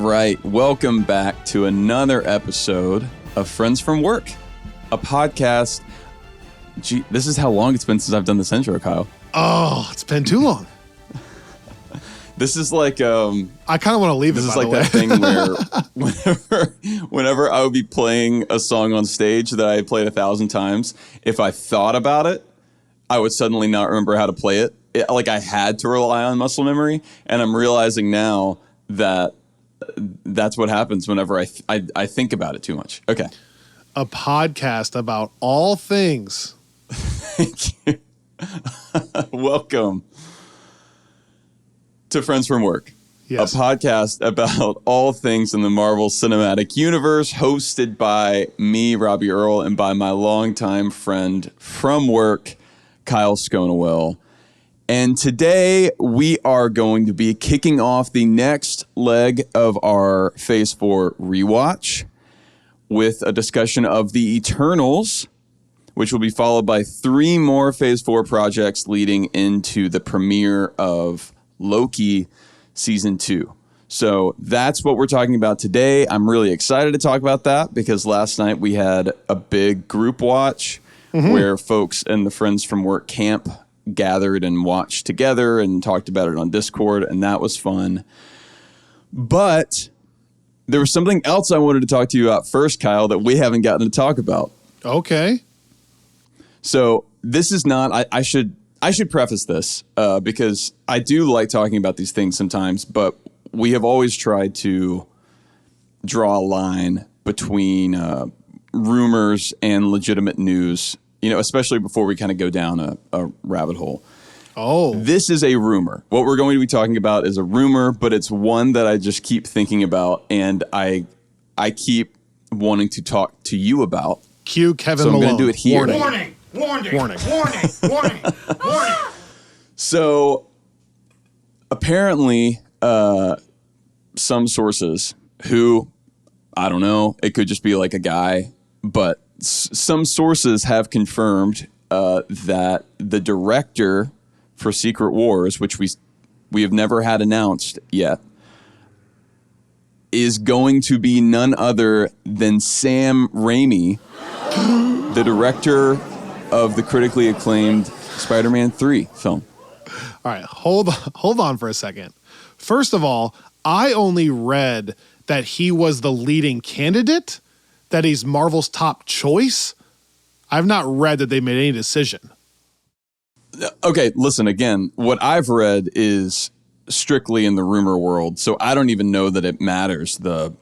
right. Welcome back to another episode of Friends from Work, a podcast. Gee, this is how long it's been since I've done this intro, Kyle. Oh, it's been too long. This is like I kind of want to leave. This is like that thing where whenever I would be playing a song on stage that I had played 1,000 times, if I thought about it, I would suddenly not remember how to play it. Like I had to rely on muscle memory, and I'm realizing now that that's what happens whenever I think about it too much. Okay. A podcast about all things. Thank you. Welcome to Friends from Work, yes. A podcast about all things in the Marvel Cinematic Universe, hosted by me, Robbie Earl, and by my longtime friend from work, Kyle Sconawell. And today we are going to be kicking off the next leg of our Phase 4 rewatch with a discussion of the Eternals, which will be followed by 3 more Phase 4 projects leading into the premiere of Loki Season 2. So that's what we're talking about today. I'm really excited to talk about that because last night we had a big group watch where folks in the Friends from Work camp gathered and watched together and talked about it on Discord, and that was fun. But there was something else I wanted to talk to you about first, Kyle, that we haven't gotten to talk about. Okay. So this is not, I should preface this because I do like talking about these things sometimes, but we have always tried to draw a line between rumors and legitimate news, you know, especially before we kind of go down a rabbit hole. Oh. This is a rumor. What we're going to be talking about is a rumor, but it's one that I just keep thinking about and I keep wanting to talk to you about. Cue Kevin Malone. So I'm going to do it here. Warning. So apparently some sources who, I don't know, it could just be like a guy, but some sources have confirmed that the director for Secret Wars, which we have never had announced yet, is going to be none other than Sam Raimi, the director of the critically acclaimed Spider-Man 3 film. All right, hold on for a second. First of all, I only read that he was the leading candidate, that he's Marvel's top choice. I've not read that they made any decision. Okay, listen, again, what I've read is strictly in the rumor world, so I don't even know that it matters, the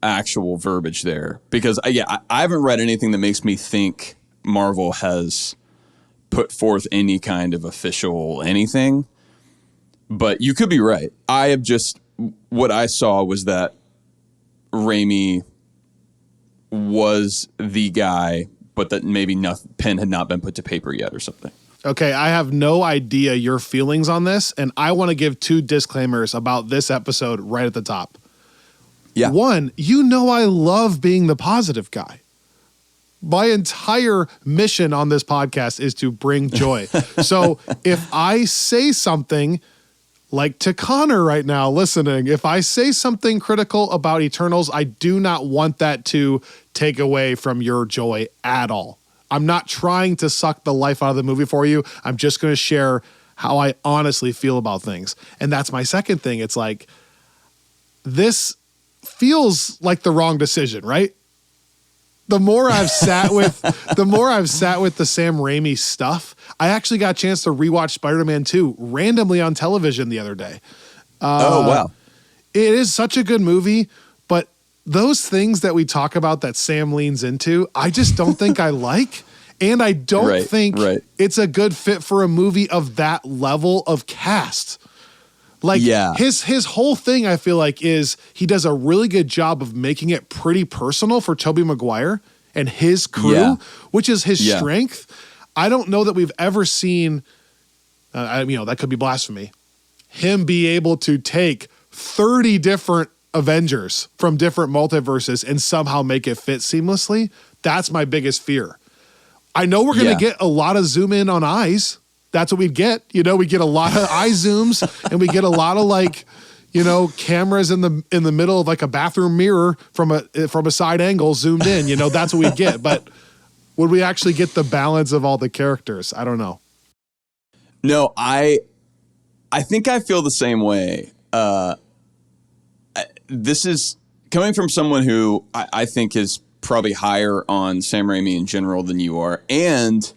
actual verbiage there. Because, I haven't read anything that makes me think Marvel has put forth any kind of official anything. But you could be right. What I saw was that Raimi was the guy, but that maybe pen had not been put to paper yet or something. Okay, I have no idea your feelings on this, and I want to give 2 disclaimers about this episode right at the top. Yeah. 1, you know I love being the positive guy. My entire mission on this podcast is to bring joy. So if I say something, like to Connor right now listening, if I say something critical about Eternals, I do not want that to take away from your joy at all. I'm not trying to suck the life out of the movie for you. I'm just going to share how I honestly feel about things. And that's my second thing. It's like, this feels like the wrong decision, right? The more I've sat with the Sam Raimi stuff, I actually got a chance to rewatch Spider-Man 2 randomly on television the other day. Oh, wow. It is such a good movie, but those things that we talk about that Sam leans into, I just don't think I like. And I don't think it's a good fit for a movie of that level of cast. Like his whole thing, I feel like, is he does a really good job of making it pretty personal for Tobey Maguire and his crew, which is his strength. I don't know that we've ever seen, that could be blasphemy, him be able to take 30 different Avengers from different multiverses and somehow make it fit seamlessly. That's my biggest fear. I know we're going to get a lot of zoom in on eyes. That's what we'd get. We get a lot of eye zooms and we get a lot of cameras in the middle of like a bathroom mirror from a side angle zoomed in. That's what we get. But would we actually get the balance of all the characters? I don't know. No, I think I feel the same way. This is coming from someone who I think is probably higher on Sam Raimi in general than you are. And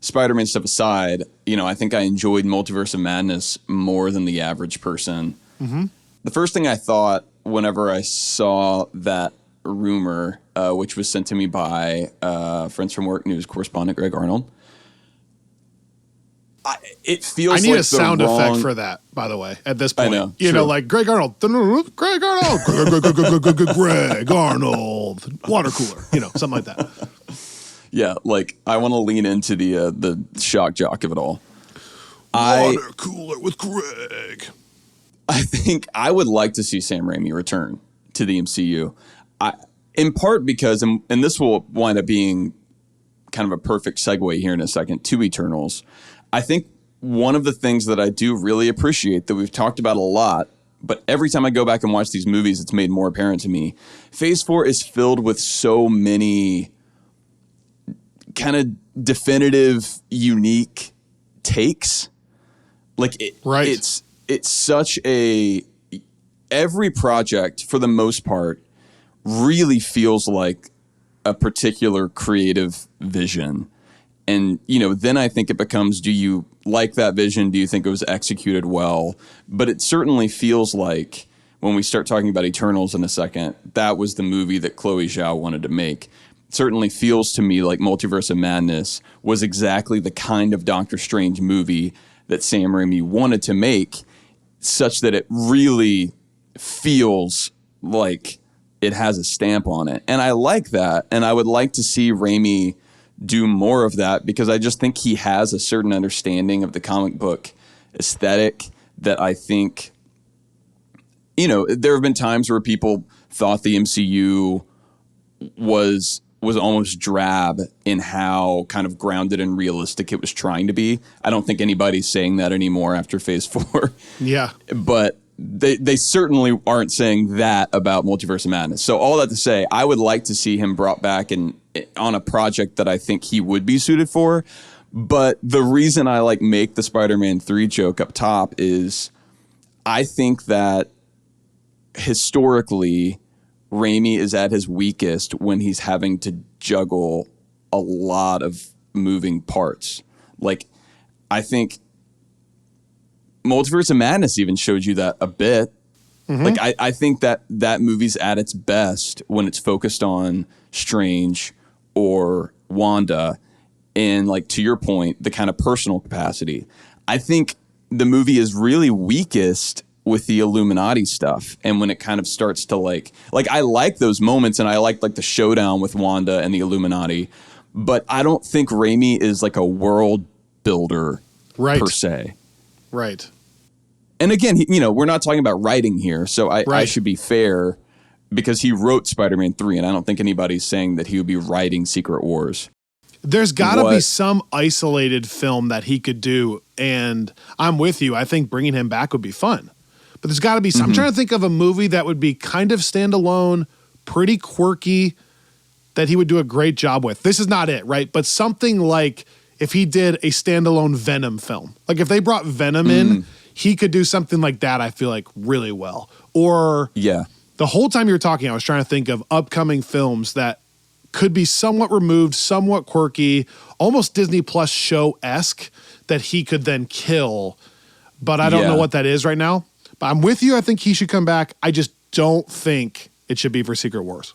Spider-Man stuff aside, I think I enjoyed Multiverse of Madness more than the average person. Mm-hmm. The first thing I thought whenever I saw that rumor, which was sent to me by Friends from Work news correspondent Greg Arnold, it feels like I need a sound effect for that, by the way, at this point. I know. Like Greg Arnold. Greg Arnold. Greg Arnold. Water cooler. Something like that. Yeah, like I want to lean into the shock jock of it all. Water cooler with Greg. I think I would like to see Sam Raimi return to the MCU. In part because, and this will wind up being kind of a perfect segue here in a second, to Eternals. I think one of the things that I do really appreciate that we've talked about a lot, but every time I go back and watch these movies, it's made more apparent to me. Phase 4 is filled with so many kind of definitive, unique takes. Like it's such every project for the most part really feels like a particular creative vision. And, then I think it becomes, do you like that vision? Do you think it was executed well? But it certainly feels like when we start talking about Eternals in a second, that was the movie that Chloe Zhao wanted to make. It certainly feels to me like Multiverse of Madness was exactly the kind of Doctor Strange movie that Sam Raimi wanted to make, such that it really feels like it has a stamp on it. And I like that. And I would like to see Raimi do more of that, because I just think he has a certain understanding of the comic book aesthetic that I think, there have been times where people thought the MCU was almost drab in how kind of grounded and realistic it was trying to be. I don't think anybody's saying that anymore after Phase 4. Yeah. But they certainly aren't saying that about Multiverse of Madness. So all that to say, I would like to see him brought back on a project that I think he would be suited for. But the reason I make the Spider-Man 3 joke up top is I think that historically Raimi is at his weakest when he's having to juggle a lot of moving parts. I think Multiverse of Madness even showed you that a bit. Mm-hmm. I think that movie's at its best when it's focused on Strange or Wanda and, to your point, the kind of personal capacity. I think the movie is really weakest with the Illuminati stuff, and when it kind of starts to I like those moments, and I like the showdown with Wanda and the Illuminati, but I don't think Raimi is a world builder per se. Right. And again, we're not talking about writing here, so I should be fair, because he wrote Spider-Man 3, and I don't think anybody's saying that he would be writing Secret Wars. There's got to be some isolated film that he could do, and I'm with you. I think bringing him back would be fun. But there's got to be some. I'm trying to think of a movie that would be kind of standalone, pretty quirky, that he would do a great job with. This is not it, right? But something like if he did a standalone Venom film. If they brought Venom in, he could do something like that, I feel like, really well. Or the whole time you were talking, I was trying to think of upcoming films that could be somewhat removed, somewhat quirky, almost Disney Plus show-esque, that he could then kill. But I don't know what that is right now. But I'm with you. I think he should come back. I just don't think it should be for Secret Wars.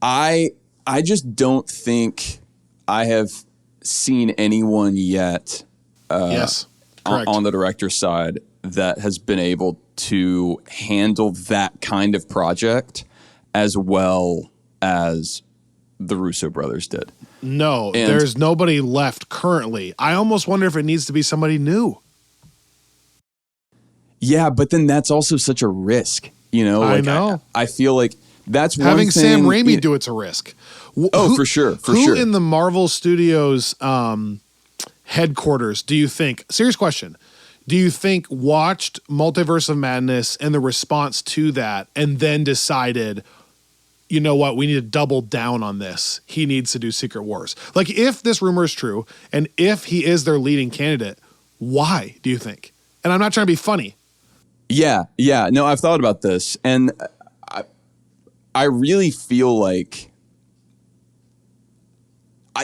I just don't think I have seen anyone yet on the director's side that has been able to handle that kind of project as well as the Russo brothers did. No, there's nobody left currently. I almost wonder if it needs to be somebody new. Yeah, but then that's also such a risk, I know. I feel like that's one having thing. Sam Raimi do it's a risk. For sure. Who in the Marvel Studios headquarters do you think? Serious question. do you think watched Multiverse of Madness and the response to that and then decided, you know what, we need to double down on this. He needs to do Secret Wars. Like, if this rumor is true and if he is their leading candidate, why do you think? And I'm not trying to be funny. Yeah. No, I've thought about this, and I really feel like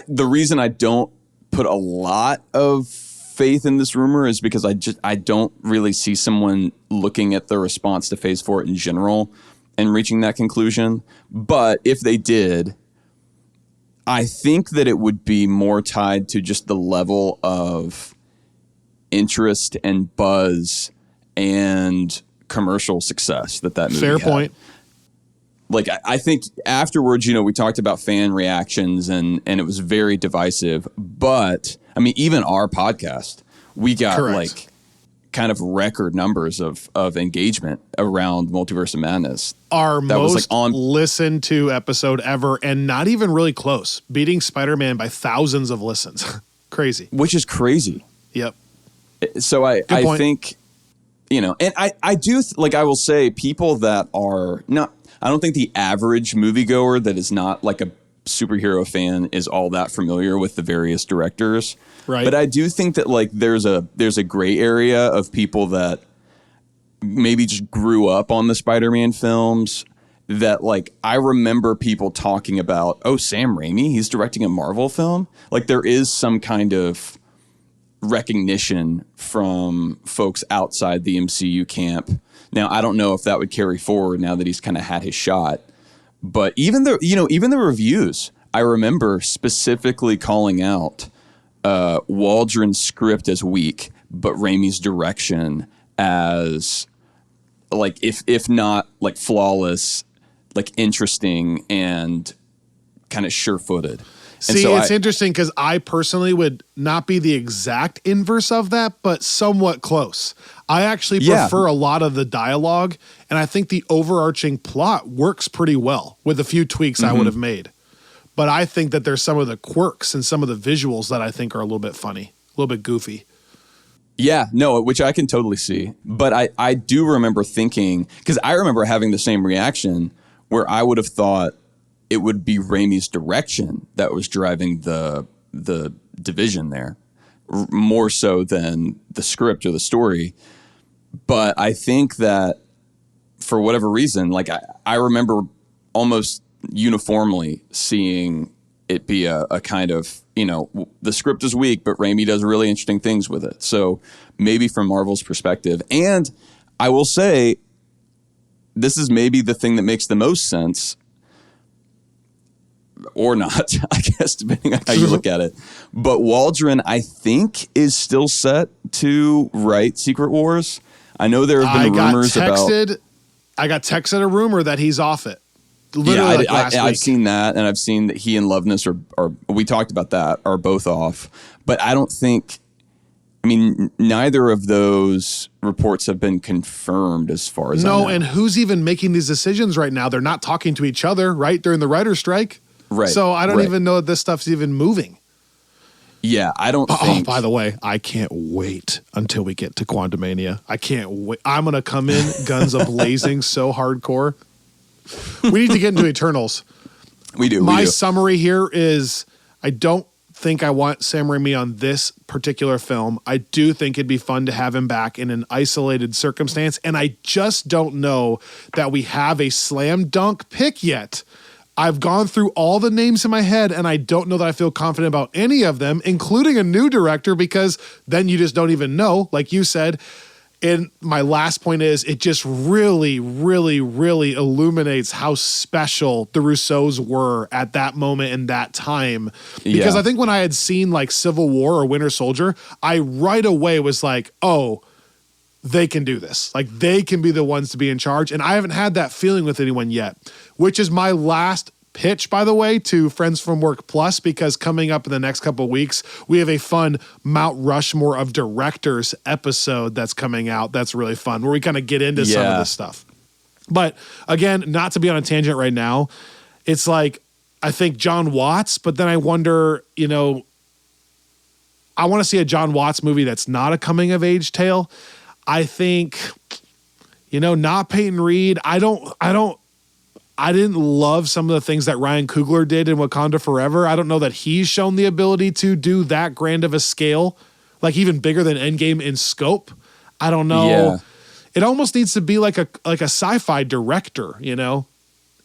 the reason I don't put a lot of faith in this rumor is because I don't really see someone looking at the response to Phase 4 in general and reaching that conclusion. But if they did, I think that it would be more tied to just the level of interest and buzz and commercial success that movie Fair had. point. Like, I think afterwards, we talked about fan reactions and it was very divisive. But I mean, even our podcast, we got like kind of record numbers of engagement around Multiverse of Madness. Our that most was like listened to episode ever, and not even really close, beating Spider-Man by thousands of listens. Crazy. Which is crazy. Yep. So I think, and I do, I will say, people that are not, I don't think the average moviegoer that is not like a superhero fan is all that familiar with the various directors. Right. But I do think that there's a gray area of people that maybe just grew up on the Spider-Man films that I remember people talking about, oh, Sam Raimi, he's directing a Marvel film. Like, there is some kind of recognition from folks outside the MCU camp. Now, I don't know if that would carry forward now that he's kind of had his shot. But even the reviews, I remember specifically calling out Waldron's script as weak, but Raimi's direction as if not flawless, interesting and kind of sure-footed. See, it's interesting because I personally would not be the exact inverse of that, but somewhat close. I actually prefer a lot of the dialogue, and I think the overarching plot works pretty well with a few tweaks I would have made. But I think that there's some of the quirks and some of the visuals that I think are a little bit funny, a little bit goofy. Yeah, no, which I can totally see. But I do remember thinking, because I remember having the same reaction where I would have thought it would be Raimi's direction that was driving the division there, more so than the script or the story. But I think that for whatever reason, I remember almost uniformly seeing it be a kind of, the script is weak, but Raimi does really interesting things with it. So maybe from Marvel's perspective. And I will say, this is maybe the thing that makes the most sense, or not, I guess, depending on how you look at it. But Waldron, I think, is still set to write Secret Wars. I know there have been rumors about... I got texted a rumor that he's off it. Literally last week. I've seen that, and I've seen that he and Loveness are we talked about that, are both off. But I don't think... I mean, neither of those reports have been confirmed as far as I know. No, and who's even making these decisions right now? They're not talking to each other, right, during the writer's strike? Right. So I don't even know that this stuff's even moving. Yeah, I don't think... Oh, by the way, I can't wait until we get to Quantumania. I can't wait. I'm going to come in guns a-blazing so hardcore. We need to get into Eternals. We do. My summary here is I don't think I want Sam Raimi on this particular film. I do think it'd be fun to have him back in an isolated circumstance, and I just don't know that we have a slam dunk pick yet. I've gone through all the names in my head, and I don't know that I feel confident about any of them, including a new director, because then you just don't even know, like you said. And my last point is it just really, really, really illuminates how special the Russos were at that moment in that time. Because I think when I had seen Civil War or Winter Soldier, I right away was like, oh, they can do this. They can be the ones to be in charge. And I haven't had that feeling with anyone yet, which is my last pitch, by the way, to Friends from Work Plus, because coming up in the next couple of weeks, we have a fun Mount Rushmore of directors episode that's coming out. That's really fun, where we kind of get into some of this stuff. But again, not to be on a tangent right now, it's I think John Watts, but then I wonder, I want to see a John Watts movie that's not a coming of age tale. I think, not Peyton Reed. I didn't love some of the things that Ryan Coogler did in Wakanda Forever. I don't know that he's shown the ability to do that grand of a scale, like even bigger than Endgame in scope. I don't know. Yeah. It almost needs to be like a sci-fi director,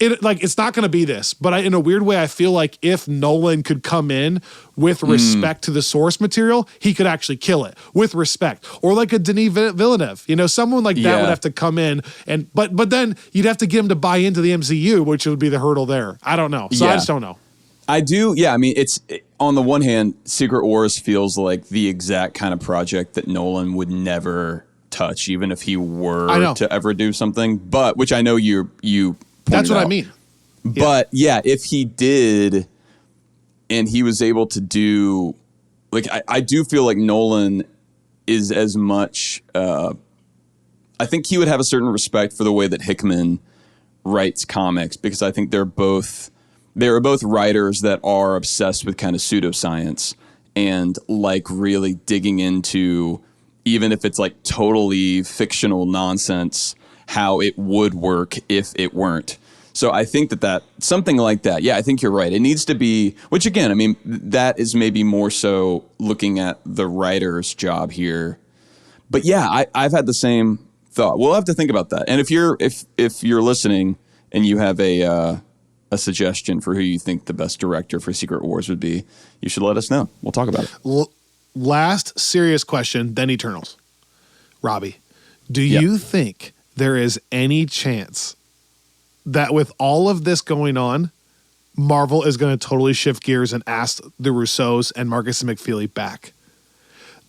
It's not going to be this, but in a weird way, I feel like if Nolan could come in with respect to the source material, he could actually kill it with respect. Or like a Denis Villeneuve, someone like that would have to come in but then you'd have to get him to buy into the MCU, which would be the hurdle there. I don't know. So I just don't know. I do. Yeah. I mean, it's on the one hand, Secret Wars feels like the exact kind of project that Nolan would never touch, even if he were to ever do something, but which I know you that's what out. I mean. But if he did and he was able to do, like, I do feel like Nolan is as much, I think he would have a certain respect for the way that Hickman writes comics, because I think they're both writers that are obsessed with kind of pseudoscience and like really digging into, even if it's like totally fictional nonsense, how it would work if it weren't. So I think that something like that, I think you're right. It needs to be, which again, I mean, that is maybe more so looking at the writer's job here. But I've had the same thought. We'll have to think about that. And if you're listening and you have a suggestion for who you think the best director for Secret Wars would be, you should let us know. We'll talk about it. Last serious question, then Eternals. Robbie, do you think there is any chance that with all of this going on, Marvel is going to totally shift gears and ask the Russos and Marcus and McFeely back?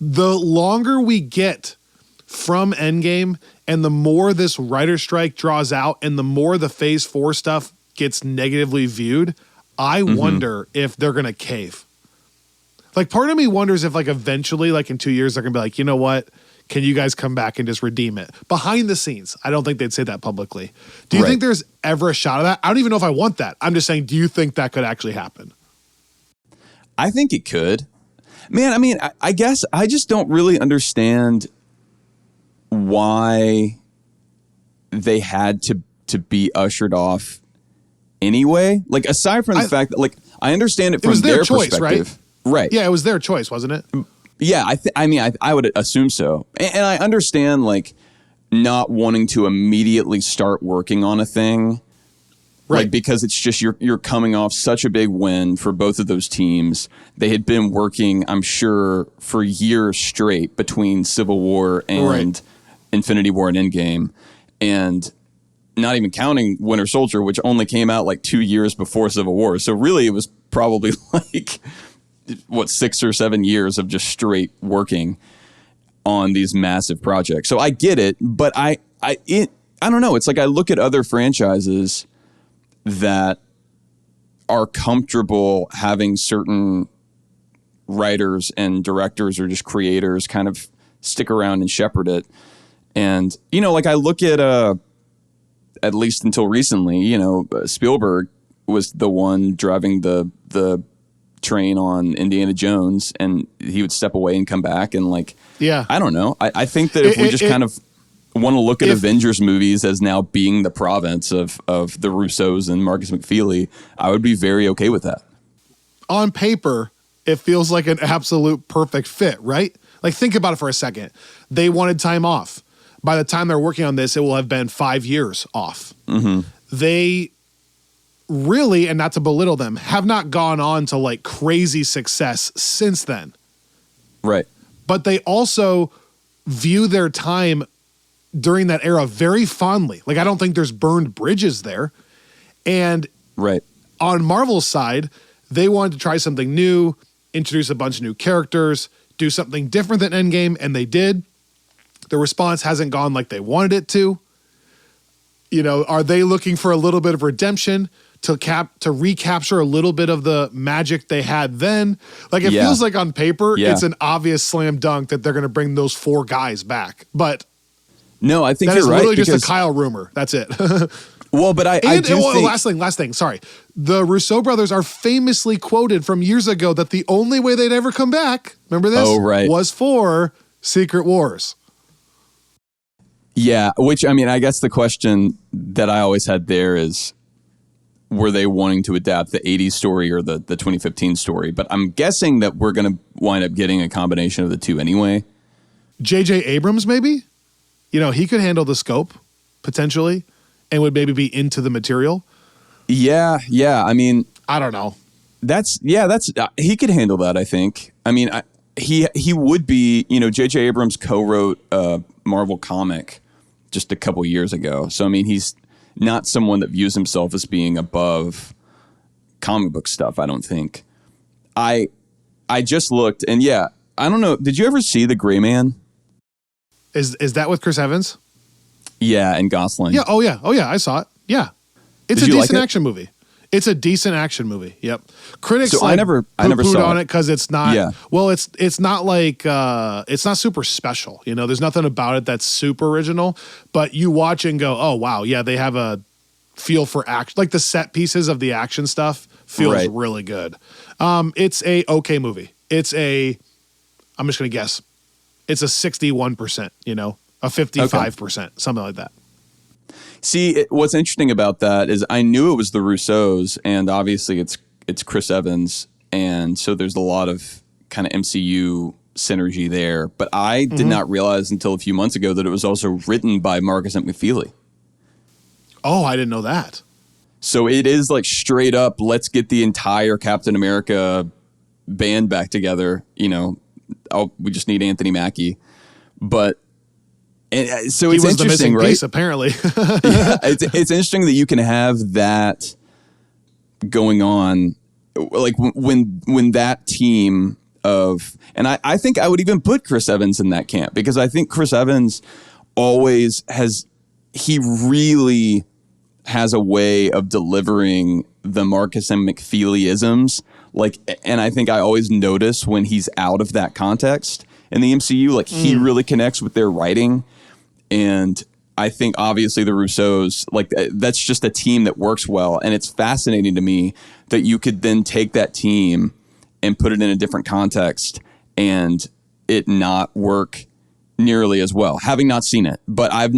The longer we get from Endgame and the more this writer strike draws out and the more the Phase 4 stuff gets negatively viewed, I wonder if they're going to cave. Like, part of me wonders if, like, eventually, like in 2 years, they're going to be like, you know what? Can you guys come back and just redeem it? Behind the scenes, I don't think they'd say that publicly. Do you think there's ever a shot of that? I don't even know if I want that. I'm just saying, do you think that could actually happen? I think it could. Man, I mean, I guess I just don't really understand why they had to be ushered off anyway. Like, aside from the fact that, like, I understand it from their choice, perspective. Right. Yeah, it was their choice, wasn't it? Yeah, I would assume so. And I understand, like, not wanting to immediately start working on a thing. Right. Like, because it's just you're coming off such a big win for both of those teams. They had been working, I'm sure, for years straight between Civil War and Infinity War and Endgame. And not even counting Winter Soldier, which only came out like 2 years before Civil War. So really, it was probably like 6 or 7 years of just straight working on these massive projects. So I get it, but I don't know. It's like I look at other franchises that are comfortable having certain writers and directors or just creators kind of stick around and shepherd it. And, like I look at least until recently, Spielberg was the one driving the train on Indiana Jones, and he would step away and come back, and I don't know. I think that if we just kind of want to look at Avengers movies as now being the province of the Russos and Marcus McFeely, I would be very okay with that. On paper, it feels like an absolute perfect fit, right? Like, think about it for a second. They wanted time off. By the time they're working on this, it will have been 5 years off. Mm-hmm. They really, and not to belittle them, have not gone on to like crazy success since then. Right. But they also view their time during that era very fondly. Like, I don't think there's burned bridges there. And on Marvel's side, they wanted to try something new, introduce a bunch of new characters, do something different than Endgame, and they did. The response hasn't gone like they wanted it to. Are they looking for a little bit of redemption to recapture a little bit of the magic they had then? Like, it feels like on paper, it's an obvious slam dunk that they're going to bring those 4 guys back. But no, I think that you're is right. literally just a Kyle rumor. That's it. Well, but I And do think... last thing. Sorry. The Russo brothers are famously quoted from years ago that the only way they'd ever come back, remember this? Oh, right. Was for Secret Wars. Yeah, which, I mean, I guess the question that I always had there is, were they wanting to adapt the 80s story or the 2015 story? But I'm guessing that we're going to wind up getting a combination of the two anyway. J.J. Abrams, maybe? You know, he could handle the scope, potentially, and would maybe be into the material. Yeah. I mean... I don't know. That's he could handle that, I think. I mean, he would be, you know, J.J. Abrams co-wrote a Marvel comic just a couple years ago. So, I mean, he's not someone that views himself as being above comic book stuff, I don't think. I just looked, and yeah, I don't know. Did you ever see The Gray Man? Is that with Chris Evans? Yeah, and Gosling. Yeah. Oh yeah. I saw it. Yeah. It's Did a you like decent it? action movie. It's a decent action movie. Yep. Critics So I never saw on it. it because it's not. Yeah. Well, it's not like it's not super special. You know, there's nothing about it that's super original. But you watch it and go, oh wow, yeah, they have a feel for action. Like the set pieces of the action stuff feels Right. really good. It's a okay movie. I'm just gonna guess. It's a 61%. You know, a 55%, something like that. See, what's interesting about that is I knew it was the Russos, and obviously it's Chris Evans, and so there's a lot of kind of MCU synergy there. But I did not realize until a few months ago that it was also written by Marcus McFeely. Oh, I didn't know that. So it is like straight up, let's get the entire Captain America band back together. You know, we just need Anthony Mackie, but. And so He it's was the interesting, missing right? piece, apparently. Yeah, it's interesting that you can have that going on, like when that team of, and I think I would even put Chris Evans in that camp, because I think Chris Evans he really has a way of delivering the Marcus and McFeely-isms. Like, and I think I always notice when he's out of that context in the MCU, like he really connects with their writing. And I think obviously the Russos, like that's just a team that works well. And it's fascinating to me that you could then take that team and put it in a different context and it not work nearly as well, having not seen it. But I've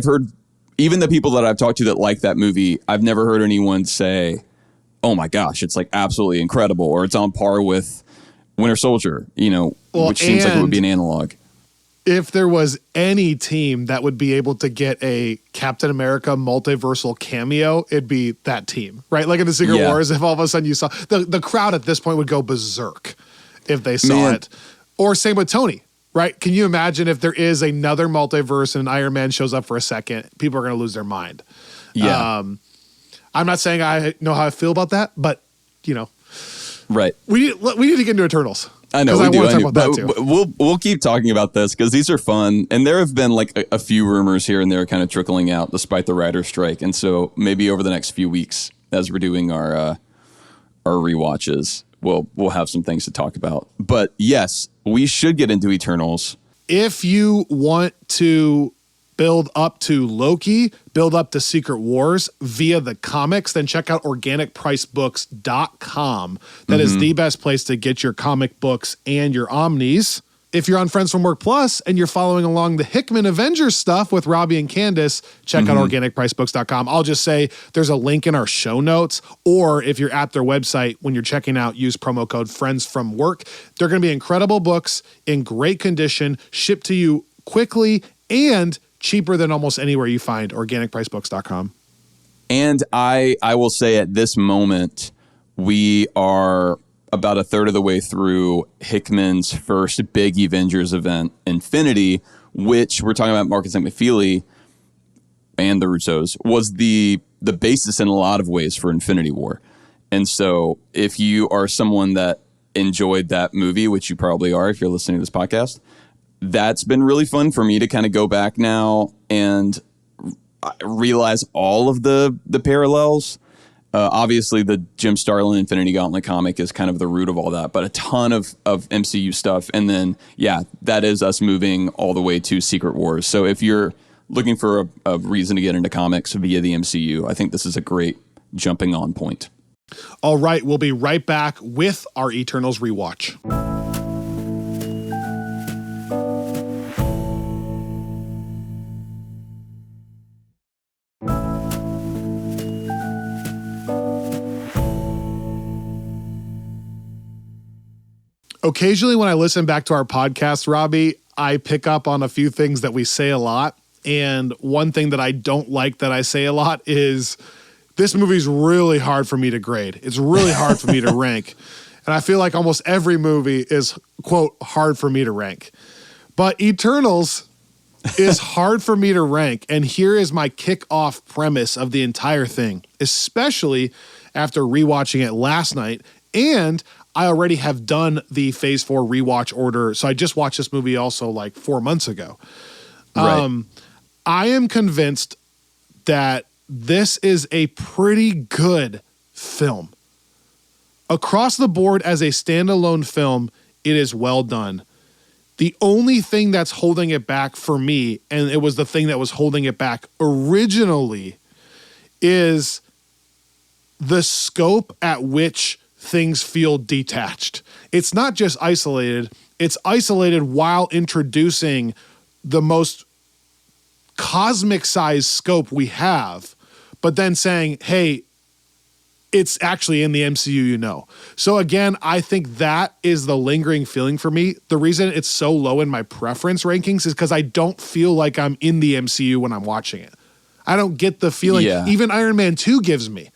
heard, even the people that I've talked to that like that movie, I've never heard anyone say, oh my gosh, it's like absolutely incredible, or it's on par with Winter Soldier, you know, which seems like it would be an analog. If there was any team that would be able to get a Captain America multiversal cameo, it'd be that team, right? Like in the Secret Wars, if all of a sudden you saw the crowd at this point would go berserk if they saw it. Or same with Tony, right? Can you imagine if there is another multiverse and Iron Man shows up for a second, people are going to lose their mind. Yeah. I'm not saying I know how I feel about that, but you know, right. We need to get into Eternals. I know we I do. want to talk about that too. We'll keep talking about this because these are fun, and there have been like a few rumors here and there kind of trickling out despite the writer's strike, and so maybe over the next few weeks as we're doing our rewatches, we'll have some things to talk about. But yes, we should get into Eternals. If you want to build up to Loki, build up to Secret Wars via the comics, then check out organicpricebooks.com. That is the best place to get your comic books and your omnis. If you're on Friends from Work Plus and you're following along the Hickman Avengers stuff with Robbie and Candace, check out organicpricebooks.com. I'll just say there's a link in our show notes, or if you're at their website, when you're checking out, use promo code Friends from Work. They're going to be incredible books in great condition, shipped to you quickly and cheaper than almost anywhere you find. organicpricebooks.com. And I will say at this moment, we are about a third of the way through Hickman's first big Avengers event, Infinity, which we're talking about Marcus McFeely and the Russos, was the basis in a lot of ways for Infinity War. And so if you are someone that enjoyed that movie, which you probably are if you're listening to this podcast, that's been really fun for me to kind of go back now and realize all of the parallels. Obviously, the Jim Starlin Infinity Gauntlet comic is kind of the root of all that, but a ton of MCU stuff. And then, yeah, that is us moving all the way to Secret Wars. So if you're looking for a reason to get into comics via the MCU, I think this is a great jumping on point. All right, we'll be right back with our Eternals rewatch. Occasionally when I listen back to our podcast, Robbie, I pick up on a few things that we say a lot. And one thing that I don't like that I say a lot is this movie's really hard for me to grade. It's really hard for me to rank. And I feel like almost every movie is, quote, hard for me to rank. But Eternals is hard for me to rank. And here is my kickoff premise of the entire thing, especially after rewatching it last night. And I already have done the Phase 4 rewatch order. So I just watched this movie also like 4 months ago. Right. I am convinced that this is a pretty good film. Across the board as a standalone film, it is well done. The only thing that's holding it back for me, and it was the thing that was holding it back originally, is the scope at which things feel detached. It's not just isolated, it's isolated while introducing the most cosmic size scope we have, but then saying, hey, it's actually in the MCU, you know. So again, I think that is the lingering feeling for me. The reason it's so low in my preference rankings is because I don't feel like I'm in the MCU when I'm watching it. I don't get the feeling even Iron Man 2 gives me.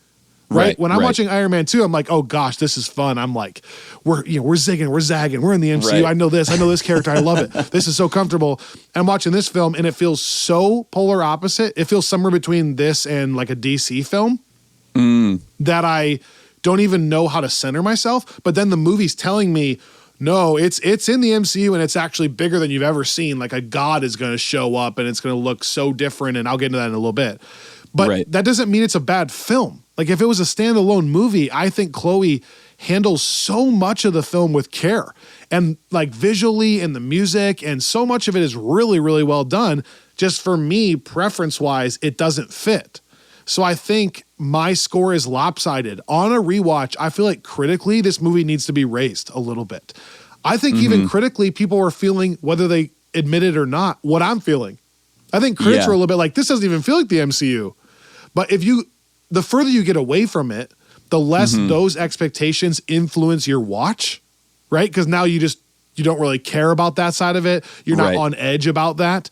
Right? When I'm watching Iron Man 2, I'm like, oh gosh, this is fun. I'm like, we're zigging, we're zagging, we're in the MCU. Right. I know this character, I love it. This is so comfortable. I'm watching this film and it feels so polar opposite. It feels somewhere between this and like a DC film that I don't even know how to center myself. But then the movie's telling me, no, it's in the MCU and it's actually bigger than you've ever seen. Like a god is going to show up and it's going to look so different. And I'll get into that in a little bit. But that doesn't mean it's a bad film. Like if it was a standalone movie, I think Chloe handles so much of the film with care and like visually and the music, and so much of it is really, really well done. Just for me, preference-wise, it doesn't fit. So I think my score is lopsided. On a rewatch, I feel like critically, this movie needs to be raised a little bit. I think even critically, people were feeling, whether they admit it or not, what I'm feeling. I think critics were a little bit like, this doesn't even feel like the MCU. But the further you get away from it, the less those expectations influence your watch, right? Because now you don't really care about that side of it. You're not on edge about that.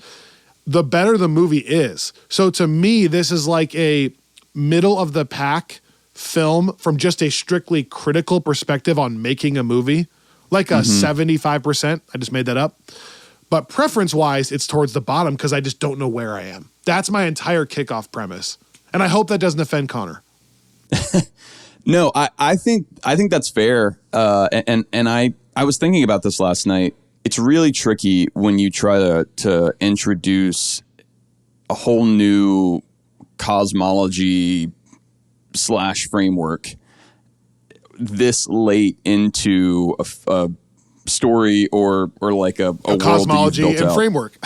The better the movie is. So to me, this is like a middle of the pack film from just a strictly critical perspective on making a movie, like a 75%. I just made that up. But preference-wise, it's towards the bottom because I just don't know where I am. That's my entire kickoff premise. And I hope that doesn't offend Connor. No, I think that's fair. And I was thinking about this last night. It's really tricky when you try to introduce a whole new cosmology / framework this late into a story or like a world cosmology and framework.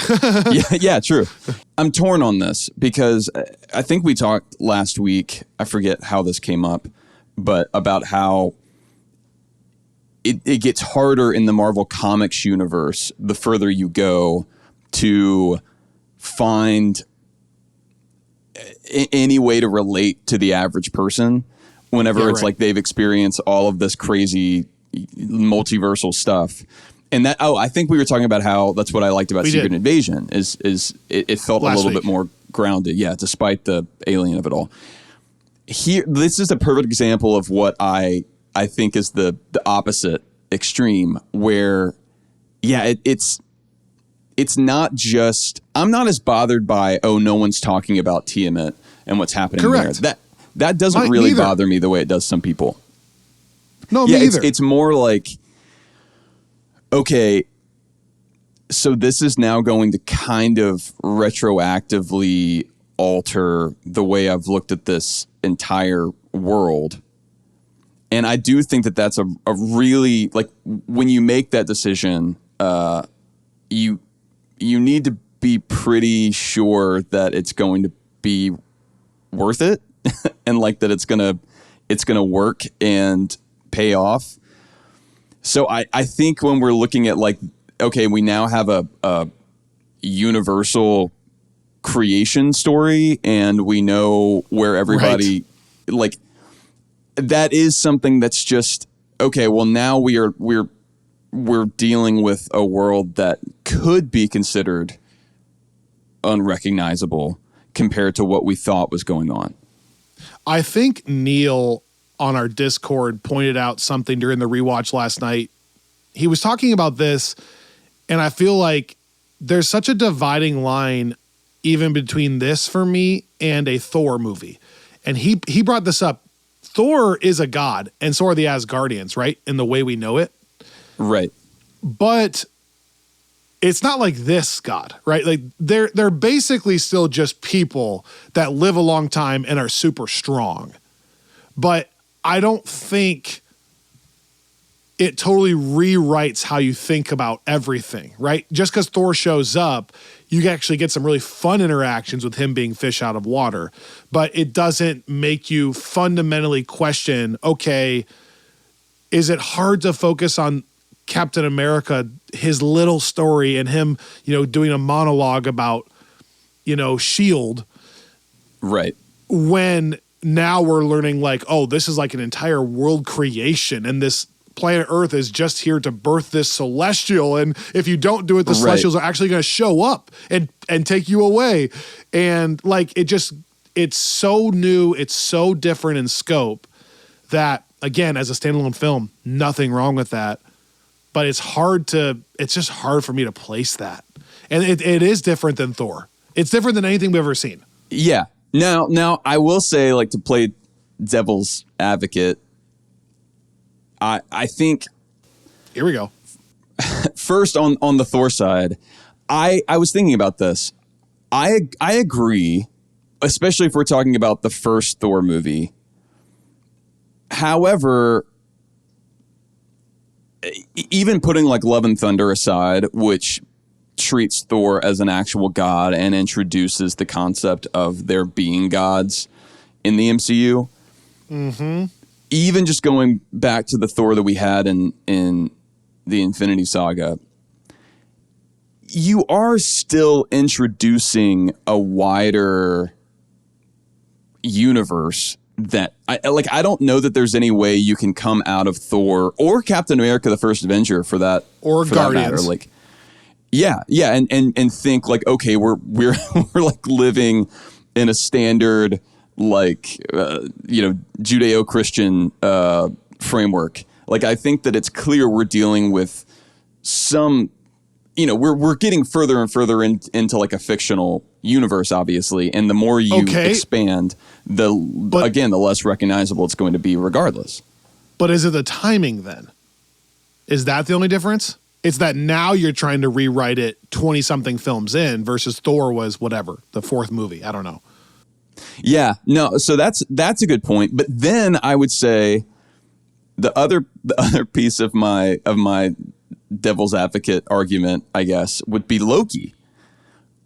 yeah, true. I'm torn on this because I think we talked last week, I forget how this came up, but about how it gets harder in the Marvel Comics universe the further you go to find any way to relate to the average person whenever it's like they've experienced all of this crazy multiversal stuff. And that, I think we were talking about how that's what I liked about Secret Invasion is it felt a little bit more grounded. Yeah. Despite the alien of it all. Here, this is a perfect example of what I think is the opposite extreme where, it's not just, I'm not as bothered by, no one's talking about Tiamat and what's happening there. That doesn't really bother me the way it does some people. No, me either. It's more like, okay, so this is now going to kind of retroactively alter the way I've looked at this entire world. And I do think that that's a really, like, when you make that decision, you need to be pretty sure that it's going to be worth it and like that it's gonna work and pay off. So I think when we're looking at like, okay, we now have a universal creation story and we know where everybody like that is something that's just okay. Well, now we're dealing with a world that could be considered unrecognizable compared to what we thought was going on. I think Neil on our Discord pointed out something during the rewatch last night. He was talking about this, and I feel like there's such a dividing line even between this for me and a Thor movie. And he brought this up. Thor is a god, and so are the Asgardians, right? In the way we know it. Right. But it's not like this god, right? Like they're basically still just people that live a long time and are super strong. But I don't think it totally rewrites how you think about everything, right? Just because Thor shows up, you actually get some really fun interactions with him being fish out of water. But it doesn't make you fundamentally question, okay, is it hard to focus on Captain America, his little story, and him, doing a monologue about, S.H.I.E.L.D. Right. When now we're learning like, oh, this is like an entire world creation and this planet Earth is just here to birth this celestial. And if you don't do it, the celestials are actually going to show up and take you away. And like, it's so new. It's so different in scope that, again, as a standalone film, nothing wrong with that. But it's just hard for me to place that. And it is different than Thor. It's different than anything we've ever seen. Yeah. Now I will say, like, to play devil's advocate, I think here we go. First on the Thor side, I was thinking about this. I agree, especially if we're talking about the first Thor movie. However, even putting like Love and Thunder aside, which treats Thor as an actual god and introduces the concept of there being gods in the MCU. Mm-hmm. Even just going back to the Thor that we had in the Infinity Saga, you are still introducing a wider universe that I don't know that there's any way you can come out of Thor or Captain America: The First Avenger for that or for Guardians. That matter. Like, yeah, and think like, okay, we're like living in a standard like Judeo-Christian framework. Like, I think that it's clear we're dealing with some, we're getting further and further into like a fictional universe, obviously, and the more you expand, the less recognizable it's going to be regardless. But is it the timing then? Is that the only difference? It's that now you're trying to rewrite it 20-something films in versus Thor was whatever, the fourth movie. I don't know. Yeah, no, so that's a good point. But then I would say the other piece of my devil's advocate argument, I guess, would be Loki,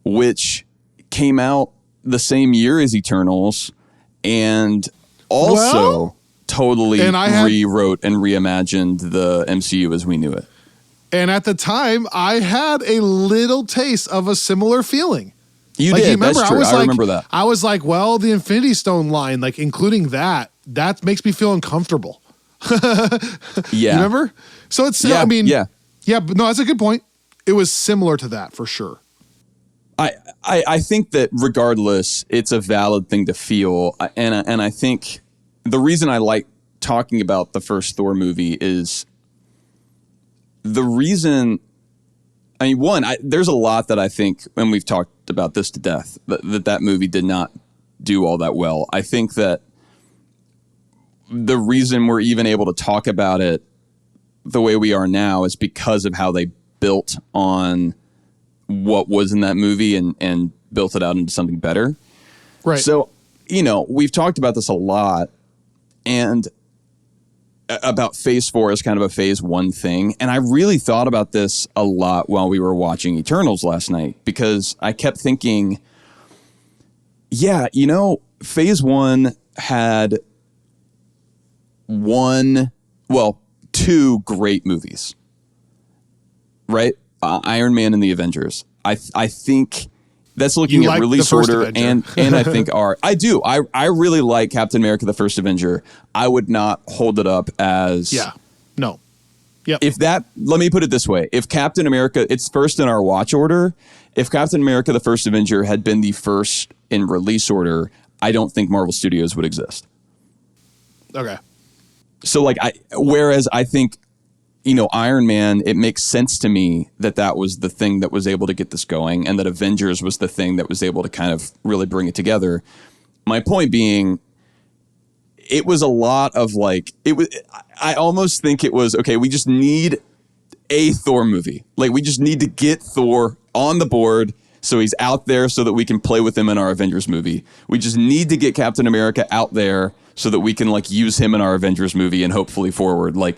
which came out the same year as Eternals and also totally rewrote and reimagined the MCU as we knew it. And at the time, I had a little taste of a similar feeling. You did. That's true. I remember that. I was like, well, the Infinity Stone line, like including that makes me feel uncomfortable. Yeah. You remember? So it's, yeah, Yeah, but no, that's a good point. It was similar to that for sure. I think that regardless, it's a valid thing to feel. And I think the reason I like talking about the first Thor movie is the reason, I mean, one, there's a lot that I think, and we've talked about this to death, that movie did not do all that well. I think that the reason we're even able to talk about it the way we are now is because of how they built on what was in that movie and built it out into something better. Right. So, we've talked about this a lot, and about Phase 4 as kind of a Phase 1 thing. And I really thought about this a lot while we were watching Eternals last night, because I kept thinking, yeah, Phase 1 had two great movies, right? Iron Man and the Avengers. I think that's looking at release order, and I think I do. I really like Captain America: The First Avenger. I would not hold it up as no. Yep. Let me put it this way: if Captain America, it's first in our watch order. If Captain America: The First Avenger had been the first in release order, I don't think Marvel Studios would exist. Okay. So whereas I think, Iron Man, it makes sense to me that was the thing that was able to get this going, and that Avengers was the thing that was able to kind of really bring it together. My point being, it was a lot of I almost think it was, okay, we just need a Thor movie. We just need to get Thor on the board so he's out there so that we can play with him in our Avengers movie. We just need to get Captain America out there so that we can use him in our Avengers movie and hopefully forward. And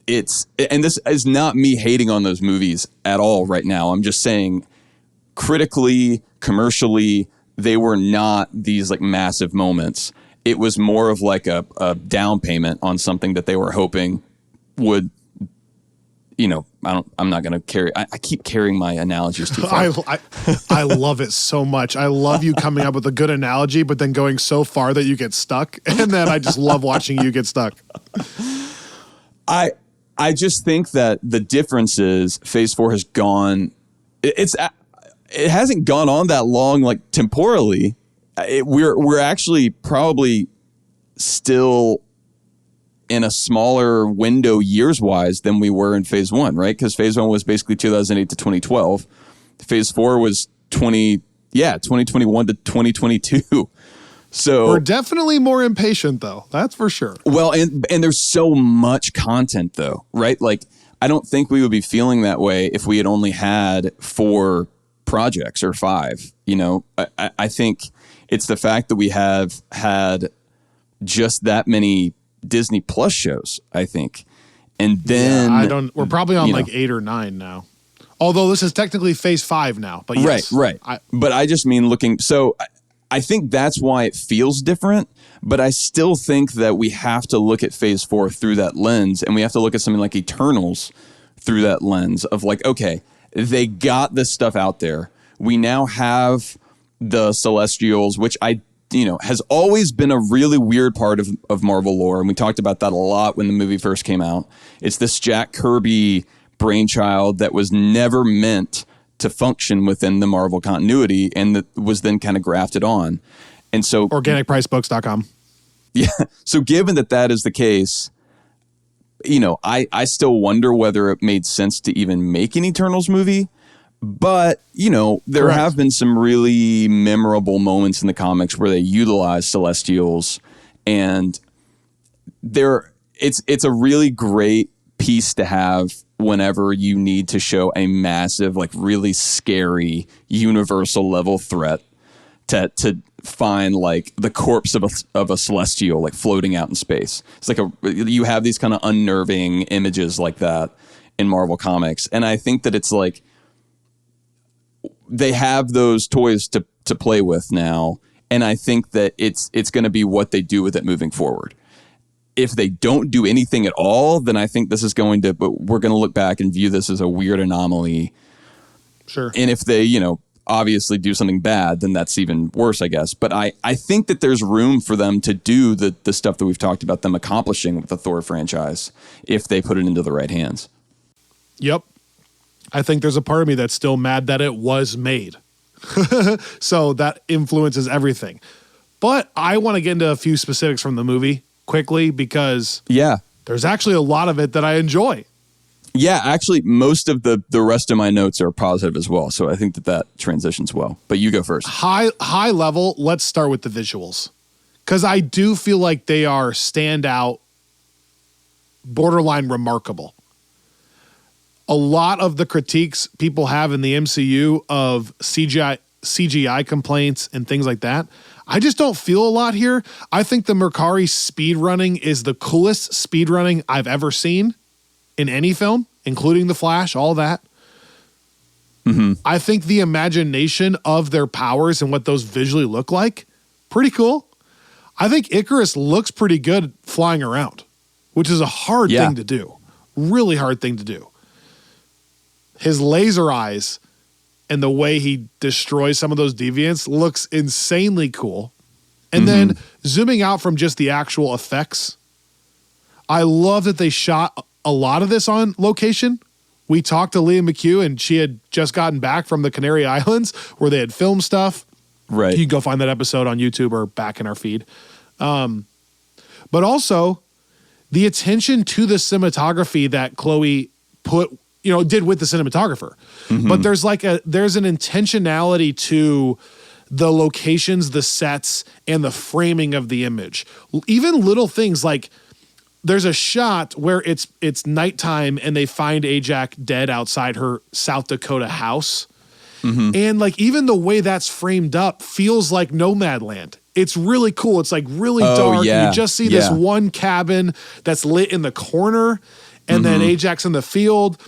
this is not me hating on those movies at all right now. I'm just saying, critically, commercially, they were not these massive moments. It was more of a down payment on something that they were hoping would, I'm not going to carry. I keep carrying my analogies too far. I love it so much. I love you coming up with a good analogy, but then going so far that you get stuck. And then I just love watching you get stuck. I just think that the difference is Phase 4 has gone. It hasn't gone on that long, temporally. We're actually probably still in a smaller window years wise than we were in Phase 1, right? Because Phase 1 was basically 2008 to 2012. Phase 4 was 2021 to 2022. So we're definitely more impatient, though. That's for sure. Well, and there's so much content, though, right? I don't think we would be feeling that way if we had only had 4 projects or 5. I think it's the fact that we have had just that many Disney Plus shows, I think. And then we're probably on 8 or 9 now. Although this is technically Phase 5 now, but yes. Right. But I just mean so I think that's why it feels different, but I still think that we have to look at Phase 4 through that lens, and we have to look at something like Eternals through that lens of okay, they got this stuff out there. We now have the Celestials, which has always been a really weird part of Marvel lore, and we talked about that a lot when the movie first came out. It's this Jack Kirby brainchild that was never meant to function within the Marvel continuity, and that was then kind of grafted on. And so organicpricebooks.com. Yeah. So given that is the case, I still wonder whether it made sense to even make an Eternals movie. But, there Correct. have been some really memorable moments in the comics where they utilize Celestials, and it's a really great piece to have whenever you need to show a massive, really scary universal level threat to find the corpse of a Celestial floating out in space. It's you have these kind of unnerving images like that in Marvel Comics, and I think that it's they have those toys to play with now, and I think that it's going to be what they do with it moving forward. If they don't do anything at all, then I think this is we're going to look back and view this as a weird anomaly. Sure. And if they, obviously do something bad, then that's even worse, I guess. But I think that there's room for them to do the stuff that we've talked about them accomplishing with the Thor franchise if they put it into the right hands. Yep. I think there's a part of me that's still mad that it was made. So that influences everything. But I want to get into a few specifics from the movie quickly, because there's actually a lot of it that I enjoy. Yeah, actually, most of the rest of my notes are positive as well. So I think that transitions well. But you go first. High level, let's start with the visuals. Because I do feel like they are standout, borderline remarkable. A lot of the critiques people have in the MCU of CGI CGI complaints and things like that. I just don't feel a lot here. I think the Mercari speed running is the coolest speed running I've ever seen in any film, including The Flash, all that. Mm-hmm. I think the imagination of their powers and what those visually look like, pretty cool. I think Icarus looks pretty good flying around, which is a hard thing to do. Really hard thing to do. His laser eyes and the way he destroys some of those deviants looks insanely cool. And then zooming out from just the actual effects, I love that they shot a lot of this on location. We talked to Leah McHugh, and she had just gotten back from the Canary Islands where they had filmed stuff. Right. You can go find that episode on YouTube or back in our feed. But also the attention to the cinematography that Chloe did with the cinematographer. But there's an intentionality to the locations, the sets, and the framing of the image. Even little things like there's a shot where it's nighttime and they find Ajax dead outside her South Dakota house. And like even the way that's framed up feels like Nomadland. It's really cool. It's like really dark. Yeah. You just see this one cabin that's lit in the corner and then Ajax in the field.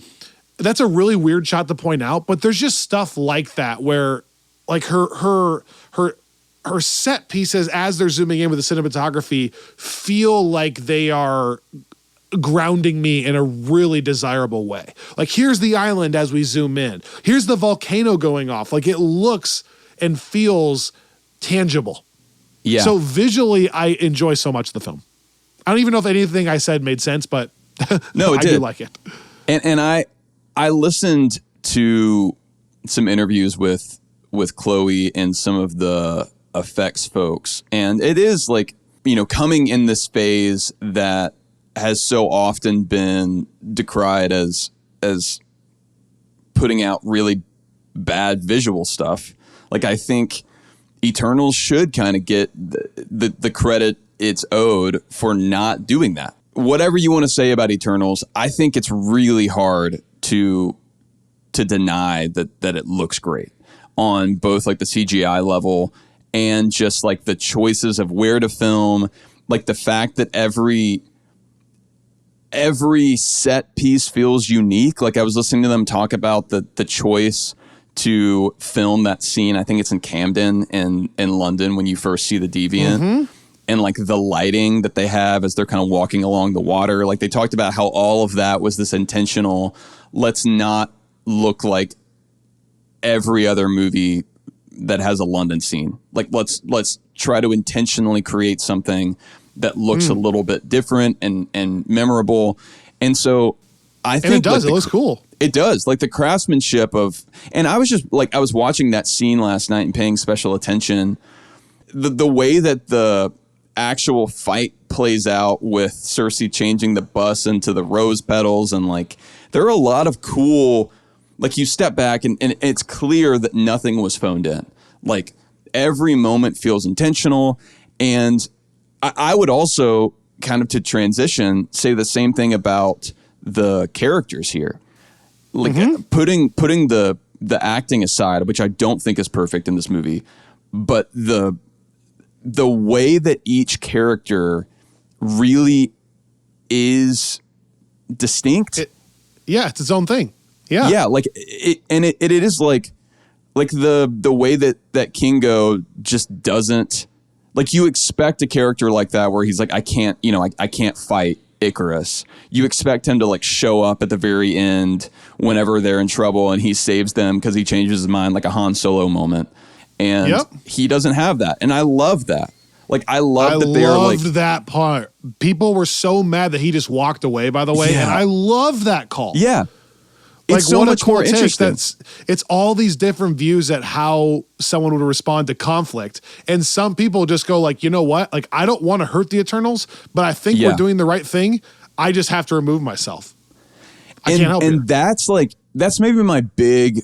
That's a really weird shot to point out, but there's just stuff like that where like her set pieces as they're zooming in with the cinematography feel like they are grounding me in a really desirable way. Like here's the island as we zoom in. Here's the volcano going off. Like it looks and feels tangible. Yeah. So visually, I enjoy so much the film. I don't even know if anything I said made sense, but no, it I did. do like it. And I listened to some interviews with Chloe and some of the effects folks, and it is like, coming in this phase that has so often been decried as putting out really bad visual stuff. Like I think Eternals should kind of get the credit it's owed for not doing that. Whatever you want to say about Eternals, I think it's really hard to deny that it looks great on both like the CGI level and just like the choices of where to film, like the fact that every set piece feels unique. Like I was listening to them talk about the choice to film that scene. I think it's in Camden in London when you first see the Deviant. And like the lighting that they have as they're kind of walking along the water. Like they talked about how all of that was this intentional, let's not look like every other movie that has a London scene. Like let's try to intentionally create something that looks a little bit different and memorable. And so I think it does. It looks cool. It does. Like the craftsmanship of, and I was just like, I was watching that scene last night and paying special attention. The way that the actual fight plays out with Cersei changing the bus into the rose petals, and like there are a lot of cool, like you step back and it's clear that nothing was phoned in. Like every moment feels intentional. And I would also kind of to transition say the same thing about the characters here. Like putting the acting aside, which I don't think is perfect in this movie, but the way that each character really is distinct. It's its own thing. Yeah. Yeah. Like it is like the way that Kingo just doesn't, like you expect a character like that where he's like, I can't fight Icarus. You expect him to like show up at the very end whenever they're in trouble and he saves them because he changes his mind, like a Han Solo moment. And he doesn't have that. And I love that. Like, I love that they're like... I loved that part. People were so mad that he just walked away, by the way. Yeah. And I love that call. Yeah. Like, it's so what much a cool more interesting. It's all these different views at how someone would respond to conflict. And some people just go like, you know what? Like, I don't want to hurt the Eternals, but I think we're doing the right thing. I just have to remove myself. I can't help it. And that's maybe my big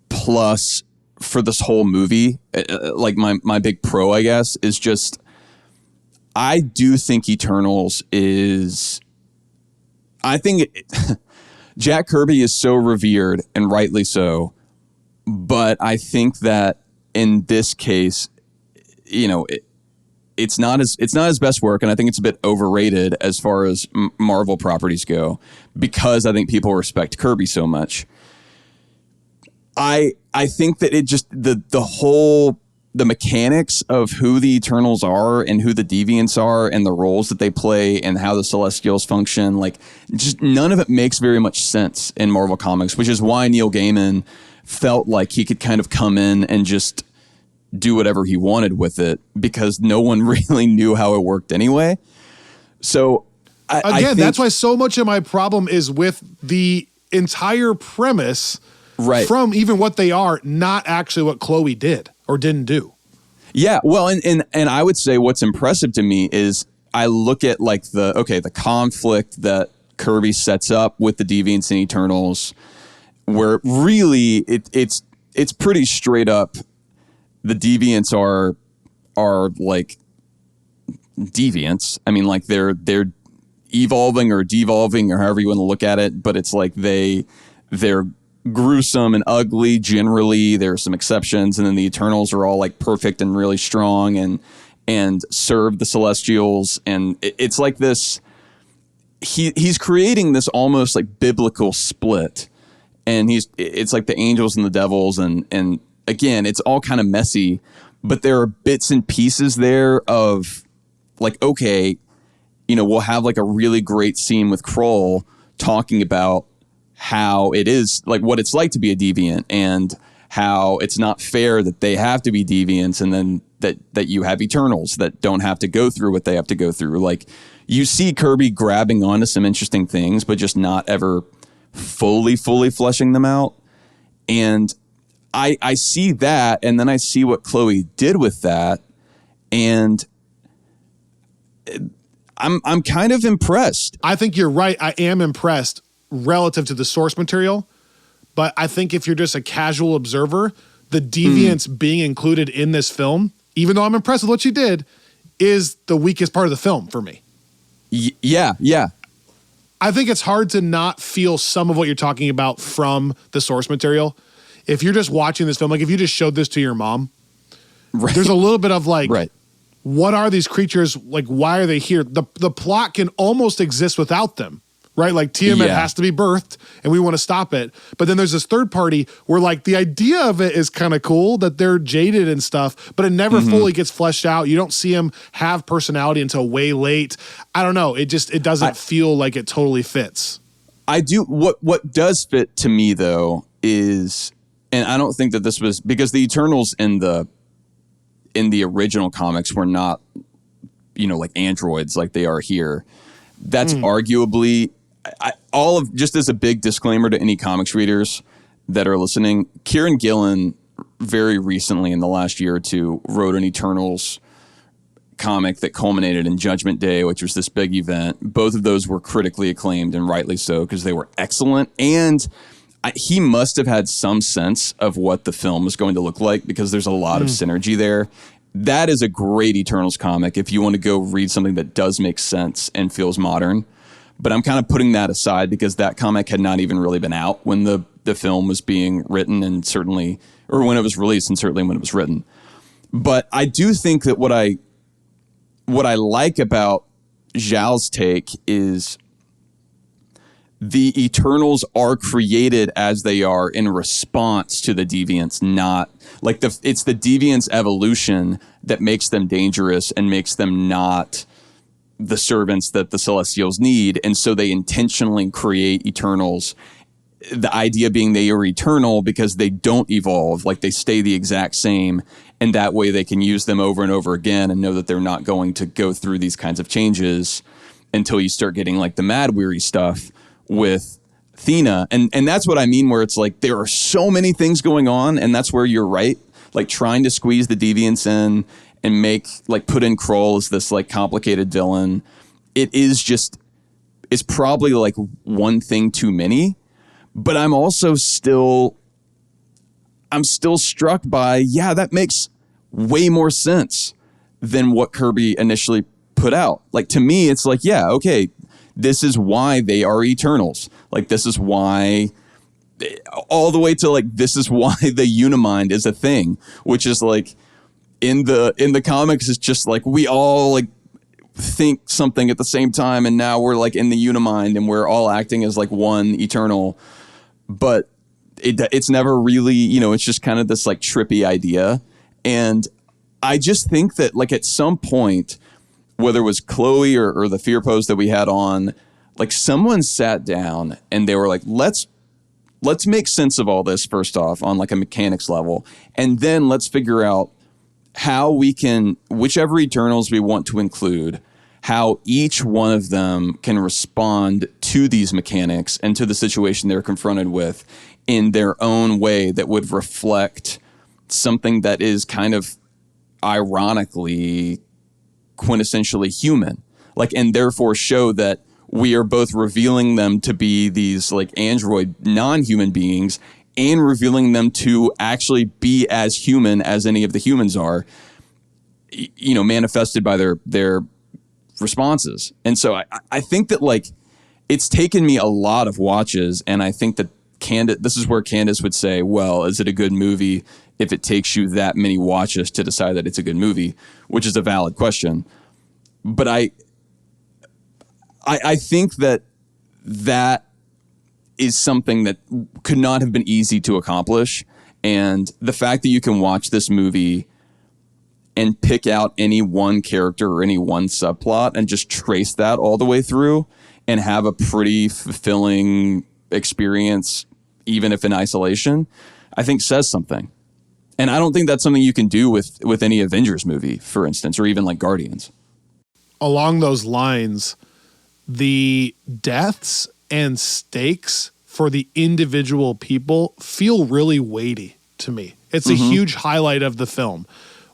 plus for this whole movie. Like my big pro, I guess, is just, I do think Eternals is, I think Jack Kirby is so revered and rightly so, but I think that in this case, it's not his best work, and I think it's a bit overrated as far as Marvel properties go, because I think people respect Kirby so much. I think that it just the mechanics of who the Eternals are and who the Deviants are and the roles that they play and how the Celestials function, like, just none of it makes very much sense in Marvel Comics, which is why Neil Gaiman felt like he could kind of come in and just do whatever he wanted with it, because no one really knew how it worked anyway. So I think that's why so much of my problem is with the entire premise, right, from even what they are, not actually what Chloe did or didn't do. Yeah, well, and I would say what's impressive to me is I look at like the conflict that Kirby sets up with the Deviants and Eternals, where really it's pretty straight up. The Deviants are like deviants. I mean, like they're evolving or devolving or however you want to look at it, but it's like they're gruesome and ugly generally. There are some exceptions, and then the Eternals are all like perfect and really strong and serve the Celestials, and it's like this. He's creating this almost like biblical split, and it's like the angels and the devils, and again, it's all kind of messy, but there are bits and pieces there of like, okay, we'll have like a really great scene with Kroll talking about how it is, like what it's like to be a deviant and how it's not fair that they have to be deviants, and then that you have Eternals that don't have to go through what they have to go through. Like, you see Kirby grabbing onto some interesting things, but just not ever fully fleshing them out. And I see that, and then I see what Chloe did with that, and I'm kind of impressed. I think you're right. I am impressed relative to the source material, but I think if you're just a casual observer, the Deviants being included in this film, even though I'm impressed with what you did, is the weakest part of the film for me. Yeah. I think it's hard to not feel some of what you're talking about from the source material. If you're just watching this film, like if you just showed this to your mom, right, there's a little bit of like, right, what are these creatures? Like, why are they here? The plot can almost exist without them, right? Like Tiamat has to be birthed and we want to stop it. But then there's this third party where like the idea of it is kind of cool that they're jaded and stuff, but it never fully gets fleshed out. You don't see them have personality until way late. I don't know. It doesn't feel like it totally fits. I do. What does fit to me though is, and I don't think that this was because the Eternals in the original comics were not, like androids like they are here. That's arguably just as a big disclaimer to any comics readers that are listening, Kieran Gillen very recently in the last year or two wrote an Eternals comic that culminated in Judgment Day, which was this big event. Both of those were critically acclaimed, and rightly so, because they were excellent. And he must have had some sense of what the film was going to look like, because there's a lot of synergy there. That is a great Eternals comic if you want to go read something that does make sense and feels modern. But I'm kind of putting that aside because that comic had not even really been out when the film was being written, and certainly, or when it was released, and certainly when it was written. But I do think that what I like about Zhao's take is the Eternals are created as they are in response to the Deviants, not like it's the Deviants' evolution that makes them dangerous and makes them not the servants that the Celestials need. And so they intentionally create Eternals. The idea being they are eternal because they don't evolve, like they stay the exact same. And that way they can use them over and over again and know that they're not going to go through these kinds of changes until you start getting like the Mad Weary stuff with Athena. And that's what I mean, where it's like there are so many things going on, and that's where you're right. Like trying to squeeze the Deviants in and put in Kroll as this like complicated villain. It's probably like one thing too many, but I'm still struck by, that makes way more sense than what Kirby initially put out. Like to me, it's like, okay, this is why they are Eternals. Like this is why all the way to like, this is why the Unimind is a thing, which is like in the comics, it's just like we all like think something at the same time, and now we're like in the Unimind and we're all acting as like one Eternal, but it's never really, it's just kind of this like trippy idea. And I just think that like at some point, whether it was Chloe or the Fear Pose that we had on, like someone sat down and they were like, let's make sense of all this first off on like a mechanics level, and then let's figure out how we can, whichever Eternals we want to include, how each one of them can respond to these mechanics and to the situation they're confronted with in their own way that would reflect something that is kind of ironically quintessentially human, like, and therefore show that we are both revealing them to be these like android non-human beings and revealing them to actually be as human as any of the humans are, manifested by their responses. And so I think that like it's taken me a lot of watches, and I think that this is where Candace would say, well, is it a good movie if it takes you that many watches to decide that it's a good movie, which is a valid question. But I think that is something that could not have been easy to accomplish. And the fact that you can watch this movie and pick out any one character or any one subplot and just trace that all the way through and have a pretty fulfilling experience, even if in isolation, I think says something. And I don't think that's something you can do with any Avengers movie, for instance, or even like Guardians. Along those lines, the deaths and stakes for the individual people feel really weighty to me. It's a huge highlight of the film.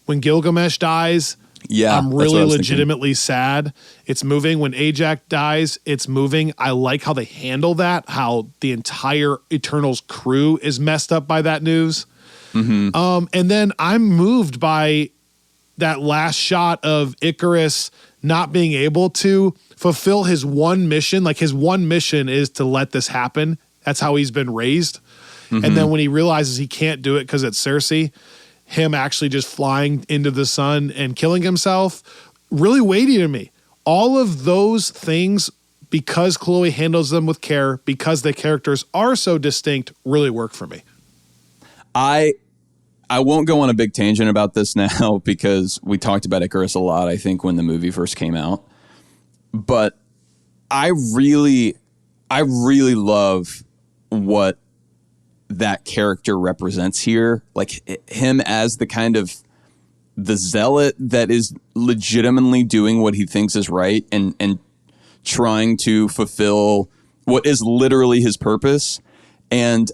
When Gilgamesh dies, I'm really legitimately sad. It's moving. When Ajax dies, it's moving. I like how they handle that, how the entire Eternals crew is messed up by that news. And then I'm moved by that last shot of Icarus not being able to fulfill his one mission. Like his one mission is to let this happen. That's how he's been raised. And then when he realizes he can't do it because it's Cersei, him actually just flying into the sun and killing himself, really weighty to me. All of those things, because Chloe handles them with care, because the characters are so distinct, really work for me. I won't go on a big tangent about this now because we talked about Icarus a lot, I think, when the movie first came out. But I really love what that character represents here. Like him as the kind of the zealot that is legitimately doing what he thinks is right and trying to fulfill what is literally his purpose. And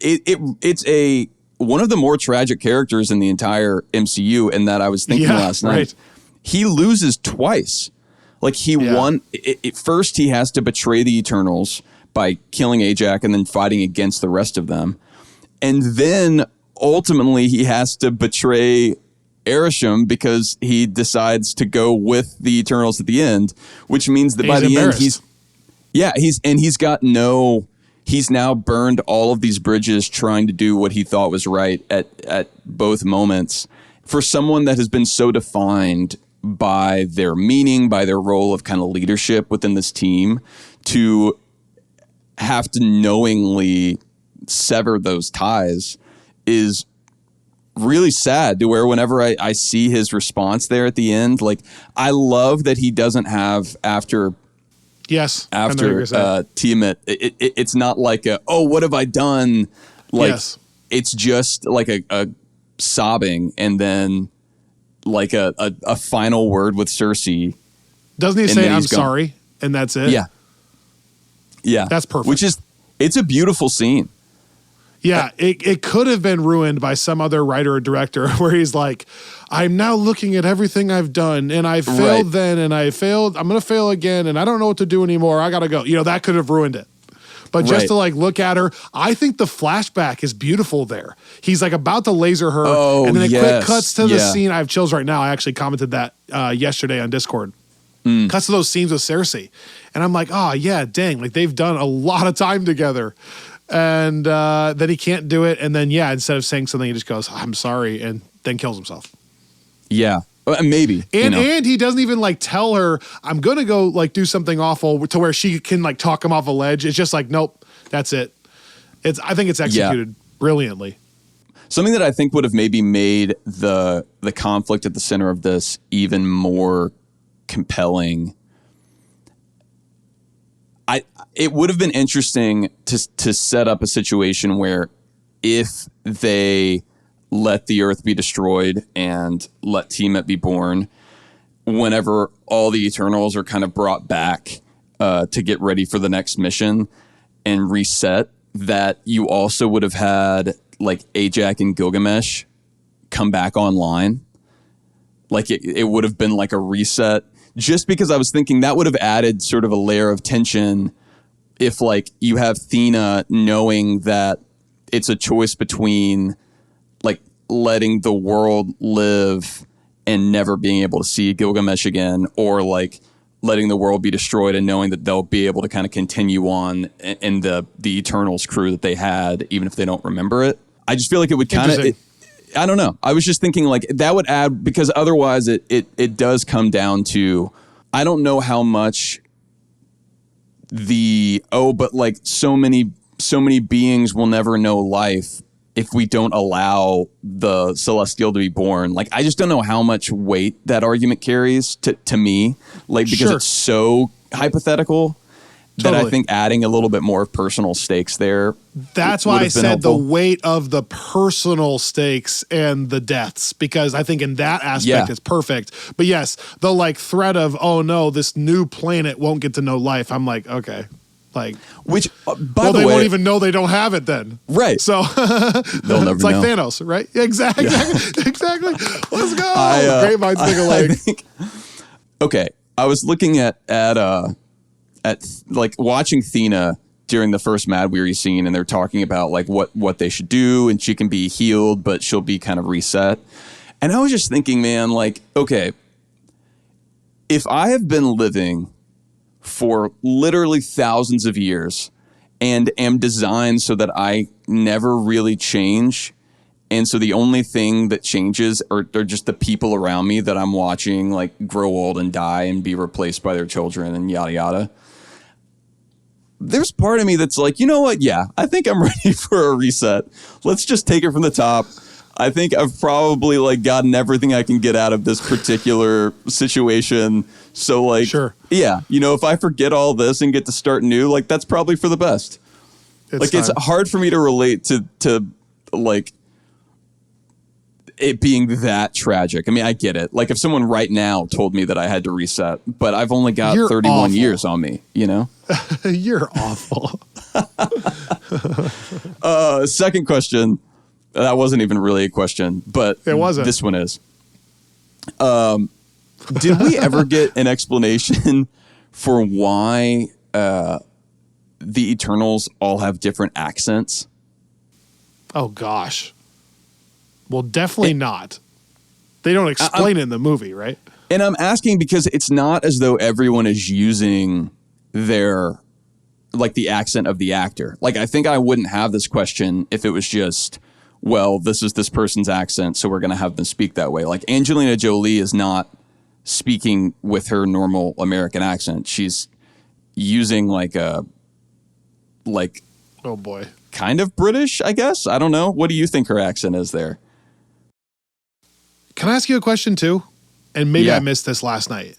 it's one of the more tragic characters in the entire MCU, and that I was thinking last night. Right. He loses twice. Like he won. First, he has to betray the Eternals by killing Ajax and then fighting against the rest of them. And then ultimately he has to betray Erisham because he decides to go with the Eternals at the end, which means that by the end he's now burned all of these bridges trying to do what he thought was right at both moments. For someone that has been so defined by their meaning, by their role of kind of leadership within this team, to have to knowingly sever those ties is really sad, to where whenever I see his response there at the end, like I love that he doesn't have after Tiamat, it's not like what have I done? Like it's just like a sobbing and then like a final word with Cersei. Doesn't he say I'm sorry and that's it? Yeah, that's perfect. It's a beautiful scene. Yeah, it could have been ruined by some other writer or director where he's like, I'm now looking at everything I've done and I failed then and I failed. I'm going to fail again and I don't know what to do anymore. I got to go. That could have ruined it. But just to like look at her, I think the flashback is beautiful there. He's like about to laser her and then it quick cuts to the scene. I have chills right now. I actually commented that yesterday on Discord. Cuts to those scenes with Cersei. And I'm like, oh yeah, dang. Like they've done a lot of time together. And then he can't do it. And then, instead of saying something, he just goes, I'm sorry, and then kills himself. Yeah, maybe. And he doesn't even like tell her, I'm going to go like do something awful to where she can like talk him off a ledge. It's just like, nope, that's it. I think it's executed brilliantly. Something that I think would have maybe made the conflict at the center of this even more compelling. It would have been interesting to set up a situation where if they let the Earth be destroyed and let Tiamat be born, whenever all the Eternals are kind of brought back to get ready for the next mission and reset, that you also would have had like Ajak and Gilgamesh come back online. Like it would have been like a reset, just because I was thinking that would have added sort of a layer of tension if like you have Thena knowing that it's a choice between like letting the world live and never being able to see Gilgamesh again, or like letting the world be destroyed and knowing that they'll be able to kind of continue on in the Eternals crew that they had, even if they don't remember it. I just feel like it would kind of, I don't know. I was just thinking like that would add, because otherwise it does come down to, I don't know how much but like so many beings will never know life if we don't allow the Celestial to be born. Like, I just don't know how much weight that argument carries to me, like, because it's so hypothetical. Totally. That I think adding a little bit more personal stakes there. That's why I said helpful. The weight of the personal stakes and the deaths, because I think in that aspect it's perfect. But yes, the like threat of, oh no, this new planet won't get to know life. I'm like, okay. Like, which, by well, the they way, won't even know they don't have it then. Right. So they'll never it's like know. Thanos, right? Exactly. Exactly. Let's go. Great minds think alike. Okay. I was looking at like watching Thena during the first Mad Weary scene, and they're talking about like what they should do, and she can be healed, but she'll be kind of reset. And I was just thinking, man, like, okay, if I have been living for literally thousands of years and am designed so that I never really change, and so the only thing that changes are just the people around me that I'm watching like grow old and die and be replaced by their children and yada yada. There's part of me that's like, you know what? Yeah, I think I'm ready for a reset. Let's just take it from the top. I think I've probably like gotten everything I can get out of this particular situation. So like, sure. Yeah, you know, if I forget all this and get to start new, like that's probably for the best. It's hard for me to relate to like it being that tragic. I mean, I get it. Like if someone right now told me that I had to reset, but I've only got 31 years on me, you know? You're awful. Second question. That wasn't even really a question, but it wasn't. This one is. Did we ever get an explanation for why the Eternals all have different accents? Oh, gosh. Well, definitely not. They don't explain it in the movie, right? And I'm asking because it's not as though everyone is using their, like, the accent of the actor. Like, I think I wouldn't have this question if it was just, well, this is this person's accent, so we're going to have them speak that way. Like, Angelina Jolie is not speaking with her normal American accent. She's using, like, a, like... oh, boy. Kind of British, I guess? I don't know. What do you think her accent is there? Can I ask you a question, too? And maybe I missed this last night.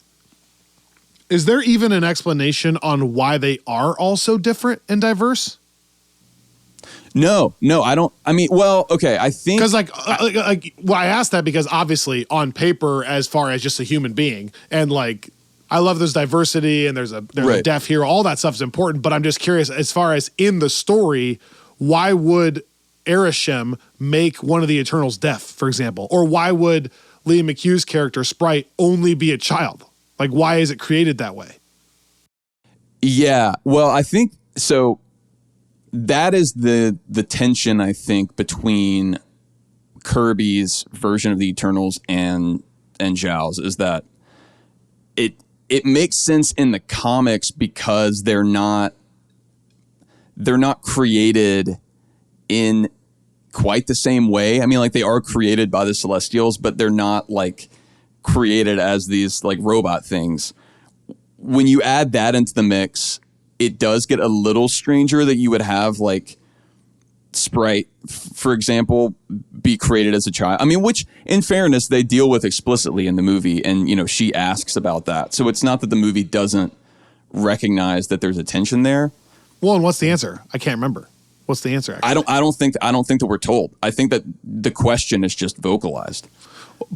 Is there even an explanation on why they are all so different and diverse? No, I don't. I mean, well, okay, I think... Because, I asked that because, obviously, on paper, as far as just a human being, and, like, I love there's diversity, and there's a deaf hero, all that stuff is important, but I'm just curious, as far as in the story, why would Arishem make one of the Eternals deaf, for example? Or why would Liam McHugh's character, Sprite, only be a child? Like, why is it created that way? Yeah, well, I think, so that is the tension, I think, between Kirby's version of the Eternals and Zhao's, is that it makes sense in the comics because they're not they're not created in quite the same way. I mean, like they are created by the Celestials, but they're not like created as these like robot things. When you add that into the mix, it does get a little stranger that you would have like Sprite, for example, be created as a child. I mean, which in fairness, they deal with explicitly in the movie. And, you know, she asks about that. So it's not that the movie doesn't recognize that there's a tension there. Well, and what's the answer? I can't remember. What's the answer? Actually? I don't think that we're told. I think that the question is just vocalized.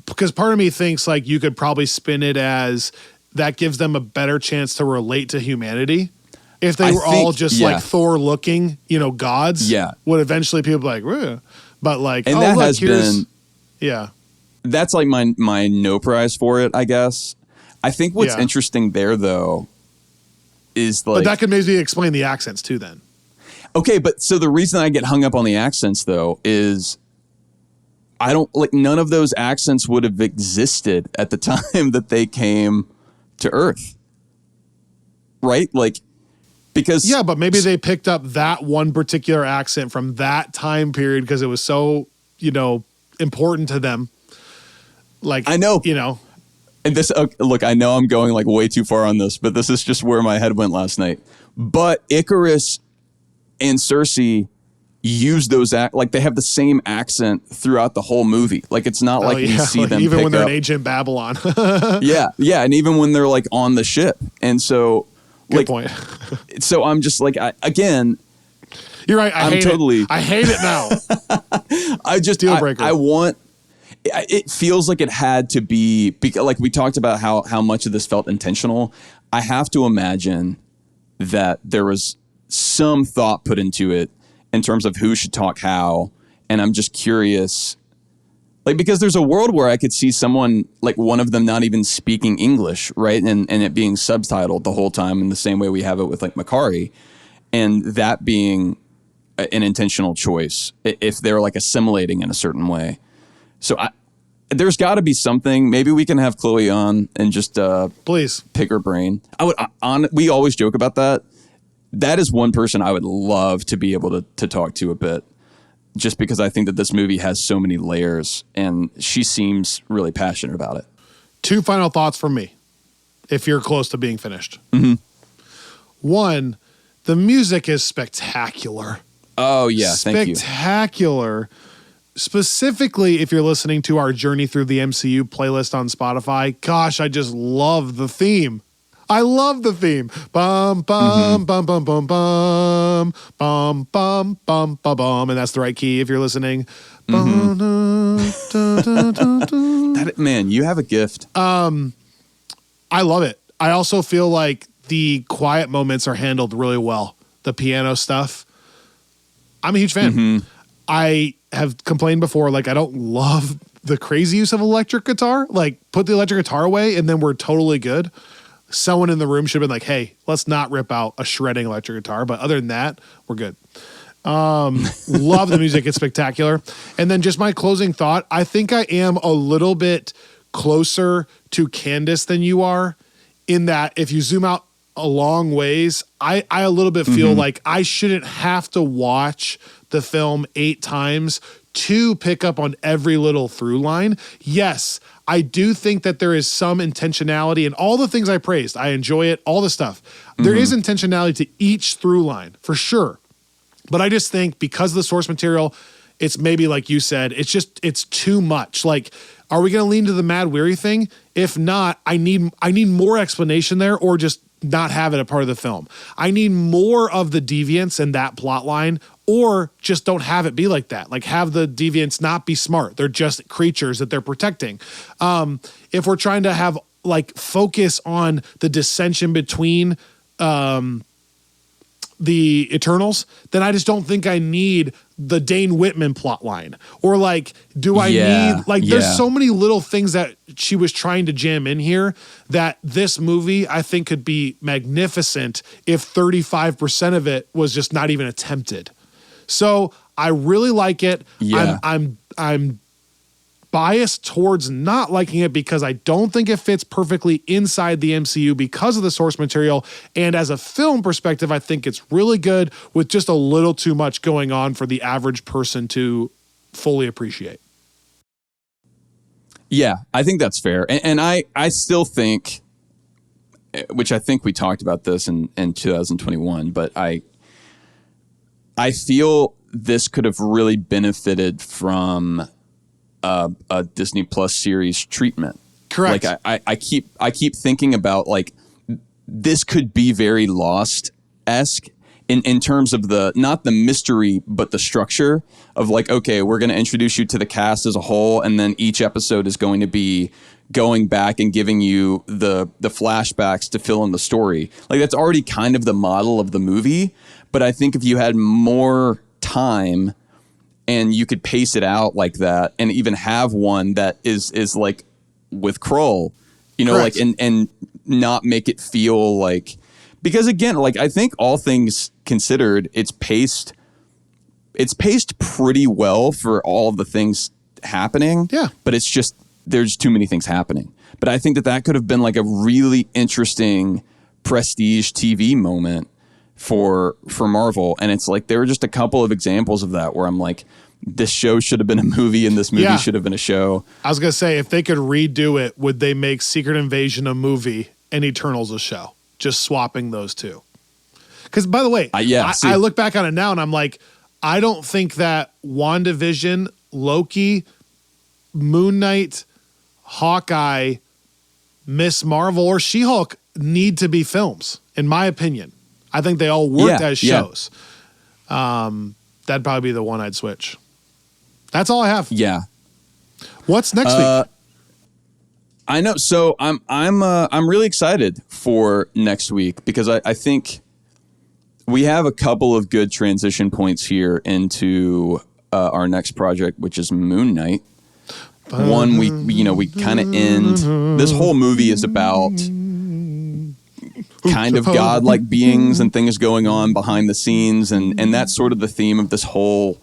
Because part of me thinks like you could probably spin it as that gives them a better chance to relate to humanity. If they were all just like Thor looking, you know, gods, would eventually people be like, "Whoa." But like, and that has been, that's like my no prize for it, I guess. I think what's interesting there though is like, but that could maybe explain the accents too then. Okay, but so the reason I get hung up on the accents though is I don't like none of those accents would have existed at the time that they came to Earth. Right? Like, because but maybe they picked up that one particular accent from that time period because it was so, you know, important to them. Like, I know, you know, and this, look, I know I'm going like way too far on this, but this is just where my head went last night. But Icarus and Cersei use those like they have the same accent throughout the whole movie. Like it's not like you see them even pick when they're up, in ancient Babylon. yeah, and even when they're like on the ship. And so, good point. So I'm just like, again, you're right. I hate it now. I just deal breaker. I want. It feels like it had to be because, like we talked about how much of this felt intentional. I have to imagine that there was some thought put into it in terms of who should talk how. And I'm just curious, like, because there's a world where I could see someone, like one of them not even speaking English, right? And it being subtitled the whole time in the same way we have it with like Makari. And that being an intentional choice if they're like assimilating in a certain way. So there's got to be something. Maybe we can have Chloe on and just please pick her brain. We always joke about that. That is one person I would love to be able to talk to a bit, just because I think that this movie has so many layers and she seems really passionate about it. 2 final thoughts from me, if you're close to being finished. Mm-hmm. 1, the music is spectacular. Oh yeah, thank you. Spectacular. Specifically, if you're listening to our Journey Through the MCU playlist on Spotify, gosh, I just love the theme. I love the theme. Bum, bum, bum, bum, bum, bum, bum, bum, bum, bum, bum. And that's the right key if you're listening. That, man, you have a gift. I love it. I also feel like the quiet moments are handled really well. The piano stuff. I'm a huge fan. Mm-hmm. I have complained before, like, I don't love the crazy use of electric guitar. Like, put the electric guitar away and then we're totally good. Someone in the room should have been like, hey, let's not rip out a shredding electric guitar. But other than that, we're good. Love the music. It's spectacular. And then just my closing thought, I think I am a little bit closer to Candace than you are, in that if you zoom out a long ways, I a little bit feel like I shouldn't have to watch the film 8 times to pick up on every little through line. Yes, I do think that there is some intentionality in all the things I praised. I enjoy it, all the stuff. There is intentionality to each through line, for sure. But I just think because of the source material, it's maybe like you said, it's too much. Like, are we going to lean to the Mad Weary thing? If not, I need more explanation there, or just not have it a part of the film. I need more of the deviants in that plot line, or just don't have it be like that. Like, have the deviants not be smart. They're just creatures that they're protecting. If we're trying to have like focus on the dissension between the Eternals, then I just don't think I need the Dane Whitman plot line. Or like, do I need, like, there's so many little things that she was trying to jam in here that this movie I think could be magnificent if 35% of it was just not even attempted. So I really like it. Yeah. I'm biased towards not liking it because I don't think it fits perfectly inside the MCU because of the source material. And as a film perspective, I think it's really good with just a little too much going on for the average person to fully appreciate. Yeah, I think that's fair. And I still think, which I think we talked about this in 2021, but I feel this could have really benefited from a Disney Plus series treatment. Correct. Like I keep thinking about like this could be very Lost-esque in terms of not the mystery, but the structure of like, okay, we're going to introduce you to the cast as a whole, and then each episode is going to be going back and giving you the flashbacks to fill in the story. Like that's already kind of the model of the movie, but I think if you had more time and you could pace it out like that and even have one that is like with Krull, you know, Correct. like and not make it feel like, because again, like I think all things considered, it's paced pretty well for all of the things happening. Yeah. But it's just there's too many things happening. But I think that could have been like a really interesting prestige TV moment for Marvel. And it's like there were just a couple of examples of that where I'm like, this show should have been a movie and this movie should have been a show. I was going to say, if they could redo it, would they make Secret Invasion a movie and Eternals a show? Just swapping those two. Because, by the way, I look back on it now and I'm like, I don't think that WandaVision, Loki, Moon Knight, Hawkeye, Miss Marvel, or She-Hulk need to be films, in my opinion. I think they all worked as shows. That'd probably be the one I'd switch. That's all I have. Yeah. What's next week? I know. So I'm really excited for next week because I think we have a couple of good transition points here into our next project, which is Moon Knight. One, we kind of end. This whole movie is about kind of godlike beings and things going on behind the scenes, and that's sort of the theme of this whole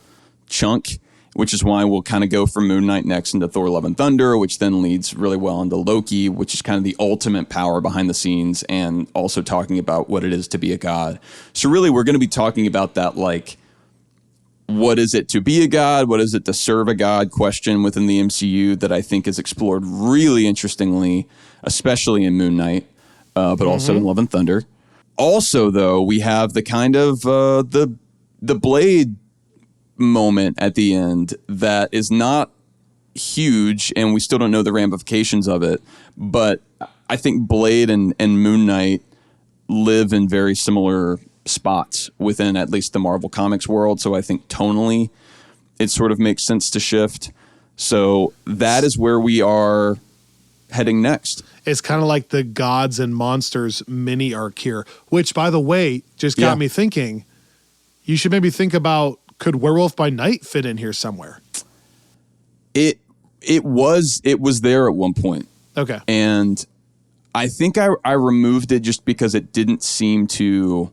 chunk, which is why we'll kind of go from Moon Knight next into Thor: Love and Thunder, which then leads really well into Loki, which is kind of the ultimate power behind the scenes, and also talking about what it is to be a god. So really, we're going to be talking about that, like, what is it to be a god? What is it to serve a god question within the MCU that I think is explored really interestingly, especially in Moon Knight, but also in Love and Thunder. Also, though, we have the kind of the Blade moment at the end that is not huge, and we still don't know the ramifications of it. But I think Blade and Moon Knight live in very similar spots within at least the Marvel Comics world. So I think tonally it sort of makes sense to shift. So that is where we are heading next. It's kind of like the Gods and Monsters mini arc here, which, by the way, just got me thinking, you should maybe think about, could Werewolf by Night fit in here somewhere? It was there at one point. Okay. And I think I removed it just because it didn't seem to...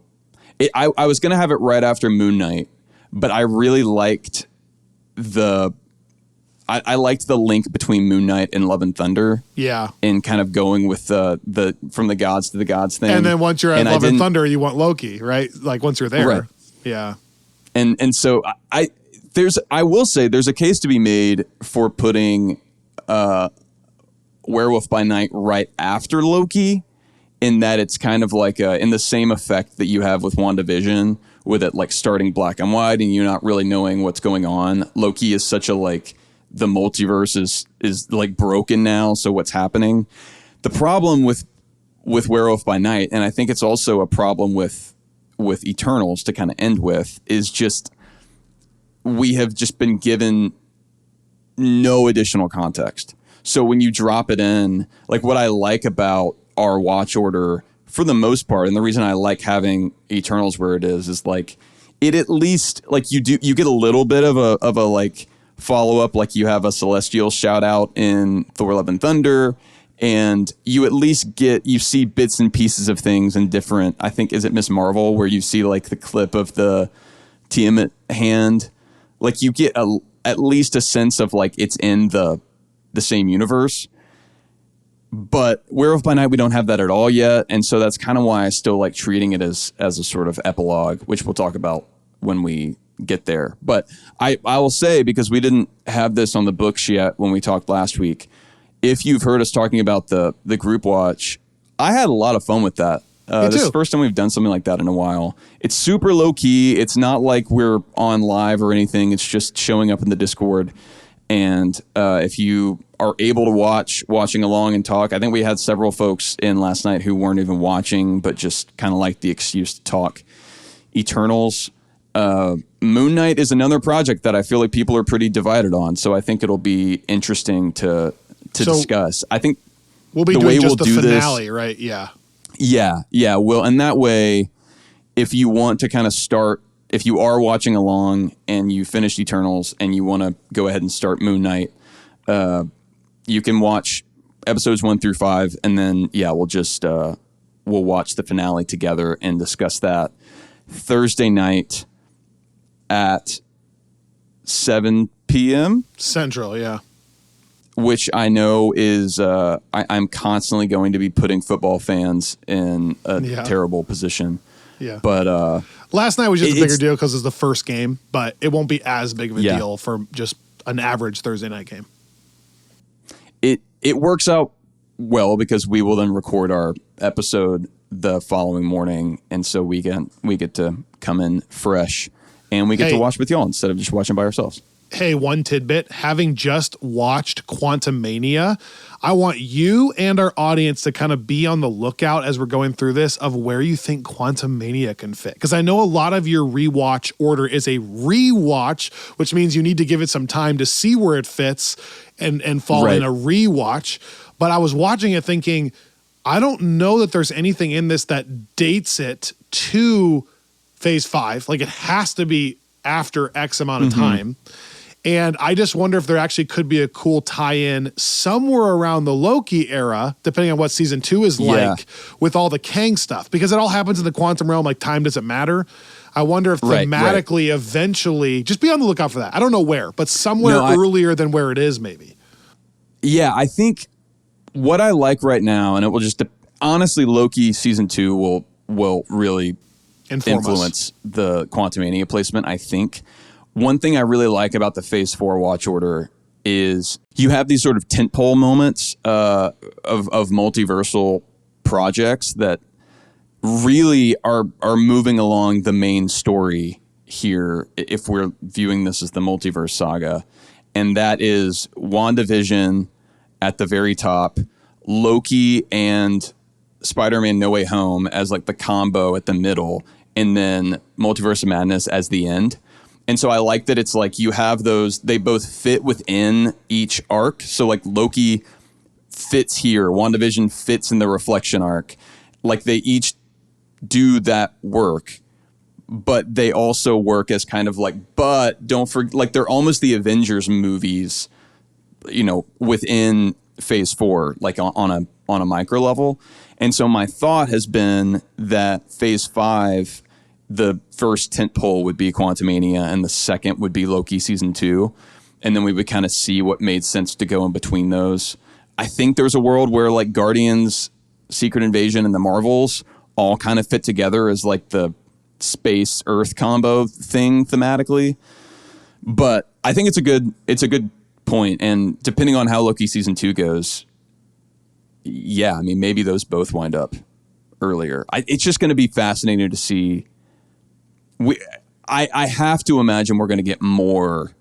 I was going to have it right after Moon Knight, but I really liked I liked the link between Moon Knight and Love and Thunder. Yeah. And kind of going with the from the gods to the gods thing. And then once you're at Love and Thunder, you want Loki, right? Like once you're there. Right. Yeah. And so I will say there's a case to be made for putting Werewolf by Night right after Loki, in that it's kind of like in the same effect that you have with WandaVision, with it like starting black and white and you not really knowing what's going on. Loki is such a like, the multiverse is like broken now, so what's happening? The problem with Werewolf by Night, and I think it's also a problem with Eternals to kind of end with, is just we have just been given no additional context. So when you drop it in, like what I like about our watch order for the most part, and the reason I like having Eternals where it is like it at least like you get a little bit of a like follow up, like you have a Celestial shout out in Thor: Love and Thunder, and you at least you see bits and pieces of things in different, I think, is it Miss Marvel, where you see like the clip of the Tiamat hand, like you get at least a sense of like it's in the the same universe. But Werewolf by Night, we don't have that at all yet. And so that's kind of why I still like treating it as a sort of epilogue, which we'll talk about when we get there. But I will say, because we didn't have this on the books yet when we talked last week, if you've heard us talking about the group watch, I had a lot of fun with that. This is the first time we've done something like that in a while. It's super low key. It's not like we're on live or anything. It's just showing up in the Discord. And if you are able to watching along and talk, I think we had several folks in last night who weren't even watching, but just kind of like the excuse to talk Eternals. Moon Knight is another project that I feel like people are pretty divided on. So I think it'll be interesting to discuss. I think we'll be doing just the finale, right? Yeah. Yeah. Well, and that way, if you want to kind of start, if you are watching along and you finished Eternals and you want to go ahead and start Moon Knight, you can watch episodes 1 through 5, and then we'll just we'll watch the finale together and discuss that Thursday night at 7 p.m. Central. Yeah. Which I know is I'm constantly going to be putting football fans in a terrible position. Yeah. But last night was just a bigger deal because it's the first game, but it won't be as big of a deal for just an average Thursday night game. It works out well because we will then record our episode the following morning, and so we get to come in fresh, and we get to watch with y'all instead of just watching by ourselves. Hey, one tidbit, having just watched Quantumania, I want you and our audience to kind of be on the lookout as we're going through this of where you think Quantumania can fit. Because I know a lot of your rewatch order is a rewatch, which means you need to give it some time to see where it fits and fall in a rewatch. But I was watching it thinking, I don't know that there's anything in this that dates it to Phase 5. Like it has to be after X amount of time. And I just wonder if there actually could be a cool tie-in somewhere around the Loki era, depending on what season 2 is like, with all the Kang stuff. Because it all happens in the quantum realm, like time doesn't matter. I wonder if thematically, eventually, just be on the lookout for that. I don't know where, but somewhere earlier than where it is, maybe. Yeah, I think what I like right now, and it will just, honestly, Loki season 2 will really influence the Quantumania placement, I think. One thing I really like about the Phase 4 watch order is you have these sort of tentpole moments of multiversal projects that really are moving along the main story here, if we're viewing this as the multiverse saga. And that is WandaVision at the very top, Loki and Spider-Man No Way Home as like the combo at the middle, and then Multiverse of Madness as the end. And so I like that it's like you have those, they both fit within each arc. So like Loki fits here, WandaVision fits in the Reflection arc. Like they each do that work, but they also work as kind of like, but don't forget, like they're almost the Avengers movies, you know, within Phase 4, like on a micro level. And so my thought has been that Phase 5, the first tentpole would be Quantumania and the second would be Loki season 2. And then we would kind of see what made sense to go in between those. I think there's a world where like Guardians, Secret Invasion, and the Marvels all kind of fit together as like the space Earth combo thing thematically. But I think it's a good point. And depending on how Loki season 2 goes, yeah, I mean, maybe those both wind up earlier. It's just going to be fascinating to see. I have to imagine we're going to get more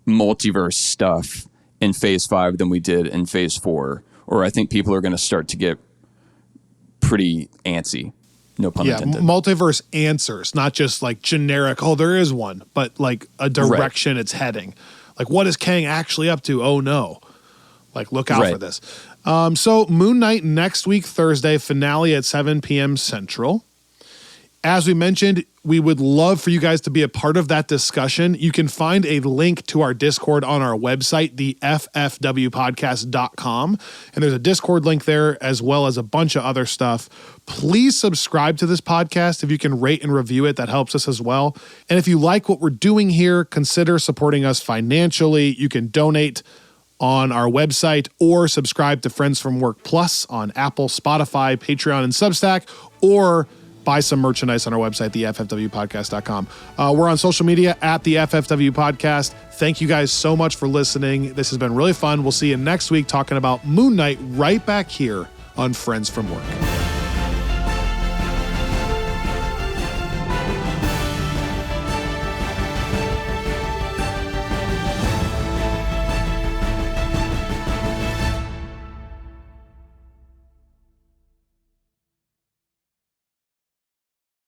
multiverse stuff in Phase 5 than we did in Phase 4, or I think people are going to start to get pretty antsy. No pun intended. Multiverse answers, not just like generic, oh, there is one, but like a direction it's heading. Like, what is Kang actually up to? Oh, no. Like, look out for this. So Moon Knight next week, Thursday, finale at 7 p.m. Central. As we mentioned, we would love for you guys to be a part of that discussion. You can find a link to our Discord on our website, the ffwpodcast.com. And there's a Discord link there as well as a bunch of other stuff. Please subscribe to this podcast. If you can rate and review it, that helps us as well. And if you like what we're doing here, consider supporting us financially. You can donate on our website, or subscribe to Friends from Work Plus on Apple, Spotify, Patreon, and Substack, or buy some merchandise on our website, theffwpodcast.com. We're on social media at the FFW Podcast. Thank you guys so much for listening. This has been really fun. We'll see you next week talking about Moon Knight right back here on Friends from Work.